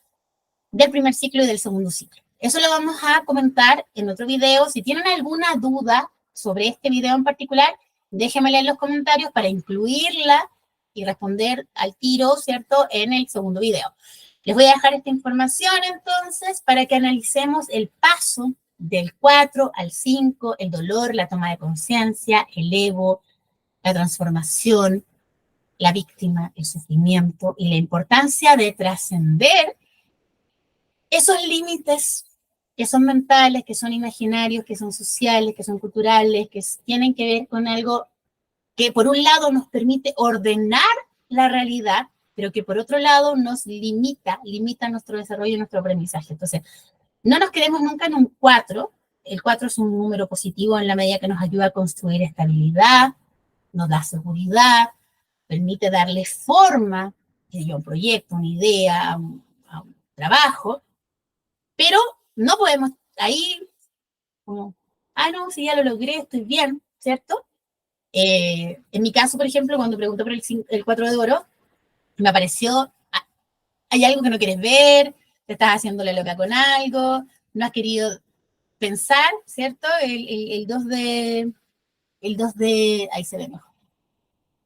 del primer ciclo y del segundo ciclo. Eso lo vamos a comentar en otro video. Si tienen alguna duda sobre este video en particular, déjenmela en los comentarios para incluirla y responder al tiro, ¿cierto?, en el segundo video. Les voy a dejar esta información entonces para que analicemos el paso del 4 al 5, el dolor, la toma de conciencia, el ego, la transformación, la víctima, el sufrimiento y la importancia de trascender esos límites que son mentales, que son imaginarios, que son sociales, que son culturales, que tienen que ver con algo que por un lado nos permite ordenar la realidad, pero que por otro lado nos limita nuestro desarrollo y nuestro aprendizaje. Entonces, no nos quedemos nunca en un 4. El 4 es un número positivo en la medida que nos ayuda a construir estabilidad, nos da seguridad, permite darle forma a un proyecto, una idea, a un trabajo, pero no podemos ahí como, no, si ya lo logré, estoy bien, ¿cierto? En mi caso, por ejemplo, cuando pregunté por el 4 de oro, me apareció, hay algo que no quieres ver, te estás haciendo la loca con algo, no has querido pensar, ¿cierto? El 2 de, ahí se ve mejor.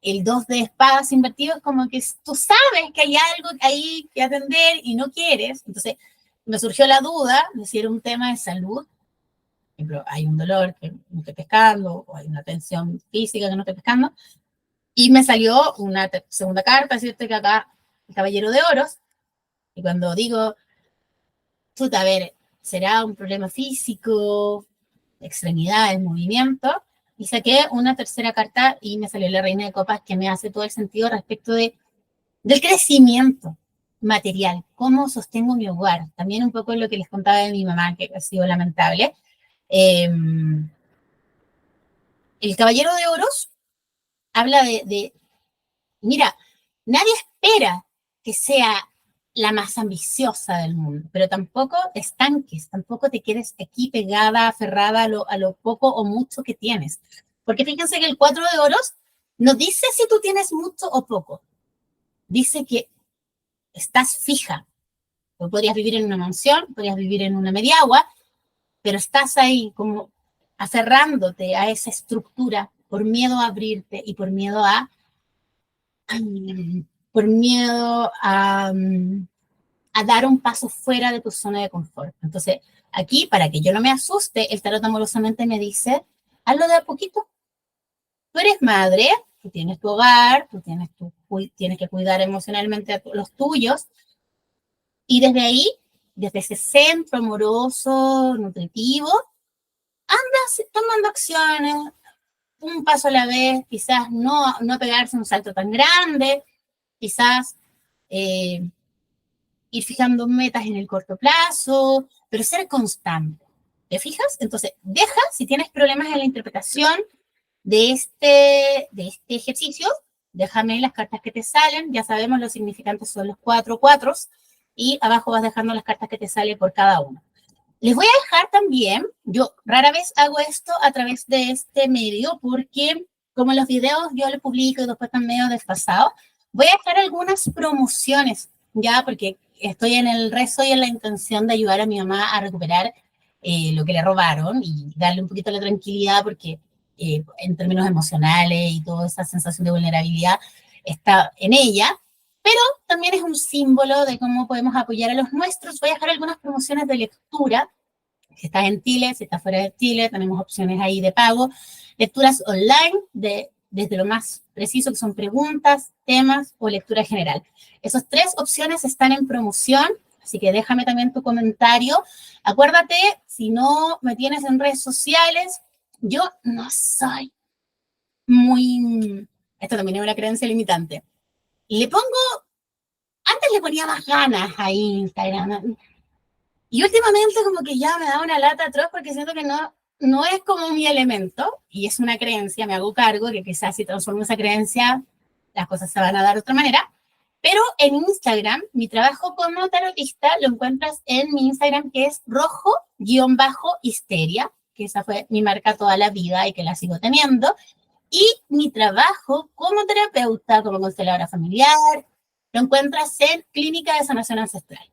El 2 de espadas invertidos, como que tú sabes que hay algo ahí que atender y no quieres. Entonces, me surgió la duda de si era un tema de salud. Por ejemplo, hay un dolor que no estoy pescando, o hay una tensión física que no estoy pescando. Y me salió una segunda carta, ¿cierto? Que acá, el Caballero de Oros. Y cuando digo, a ver, ¿será un problema físico, extremidades, movimiento? Y saqué una tercera carta y me salió la Reina de Copas, que me hace todo el sentido respecto del crecimiento material, cómo sostengo mi hogar. También un poco lo que les contaba de mi mamá, que ha sido lamentable. El Caballero de Oros habla mira, nadie espera que sea la más ambiciosa del mundo, pero tampoco te estanques, tampoco te quedes aquí pegada, aferrada a lo poco o mucho que tienes. Porque fíjense que el 4 de oros no dice si tú tienes mucho o poco, dice que estás fija. Tú podrías vivir en una mansión, podrías vivir en una mediagua, pero estás ahí como aferrándote a esa estructura por miedo a abrirte y por miedo a dar un paso fuera de tu zona de confort. Entonces, aquí, para que yo no me asuste, el tarot amorosamente me dice, hazlo de a poquito. Tú eres madre, tú tienes tu hogar, tienes que cuidar emocionalmente a los tuyos, y desde ahí, desde ese centro amoroso, nutritivo, andas tomando acciones, un paso a la vez, quizás no pegarse un salto tan grande, quizás ir fijando metas en el corto plazo, pero ser constante. ¿Te fijas? Entonces, si tienes problemas en la interpretación de este ejercicio, déjame las cartas que te salen, ya sabemos los significantes son los 4 cuatros, y abajo vas dejando las cartas que te salen por cada uno. Les voy a dejar también, yo rara vez hago esto a través de este medio porque como los videos yo los publico y después están medio desfasados, voy a dejar algunas promociones, ya, porque estoy en el rezo y en la intención de ayudar a mi mamá a recuperar lo que le robaron y darle un poquito la tranquilidad porque en términos emocionales y toda esa sensación de vulnerabilidad está en ella, pero también es un símbolo de cómo podemos apoyar a los nuestros. Voy a dejar algunas promociones de lectura. Si estás en Chile, si estás fuera de Chile, tenemos opciones ahí de pago. Lecturas online, desde lo más preciso, que son preguntas, temas o lectura general. Esas tres opciones están en promoción, así que déjame también tu comentario. Acuérdate, si no me tienes en redes sociales, yo no soy muy... Esto también es una creencia limitante. Le pongo... Antes le ponía más ganas a Instagram. Y últimamente como que ya me da una lata atroz porque siento que no es como mi elemento y es una creencia, me hago cargo que quizás si transformo esa creencia las cosas se van a dar de otra manera. Pero en Instagram, mi trabajo como tarotista lo encuentras en mi Instagram que es rojo-histeria, que esa fue mi marca toda la vida y que la sigo teniendo. Y mi trabajo como terapeuta, como consteladora familiar, lo encuentras en Clínica de Sanación Ancestral,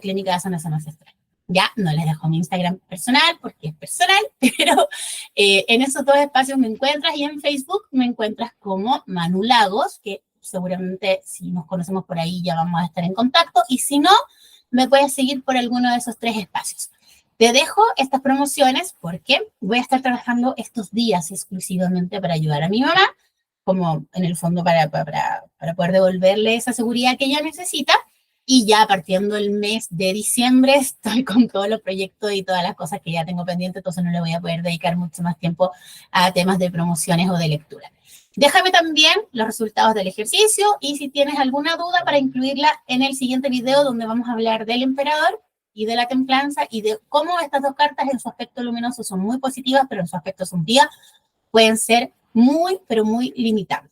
@Clínica de Sanación Ancestral. Ya, no les dejo mi Instagram personal porque es personal, pero en esos dos espacios me encuentras y en Facebook me encuentras como Manu Lagos, que seguramente si nos conocemos por ahí ya vamos a estar en contacto, y si no, me puedes seguir por alguno de esos tres espacios. Te dejo estas promociones porque voy a estar trabajando estos días exclusivamente para ayudar a mi mamá, como en el fondo para poder devolverle esa seguridad que ella necesita. Y ya partiendo el mes de diciembre estoy con todos los proyectos y todas las cosas que ya tengo pendientes, entonces no le voy a poder dedicar mucho más tiempo a temas de promociones o de lectura. Déjame también los resultados del ejercicio y si tienes alguna duda para incluirla en el siguiente video donde vamos a hablar del emperador y de la templanza y de cómo estas dos cartas en su aspecto luminoso son muy positivas, pero en su aspecto sombría pueden ser muy, pero muy limitantes.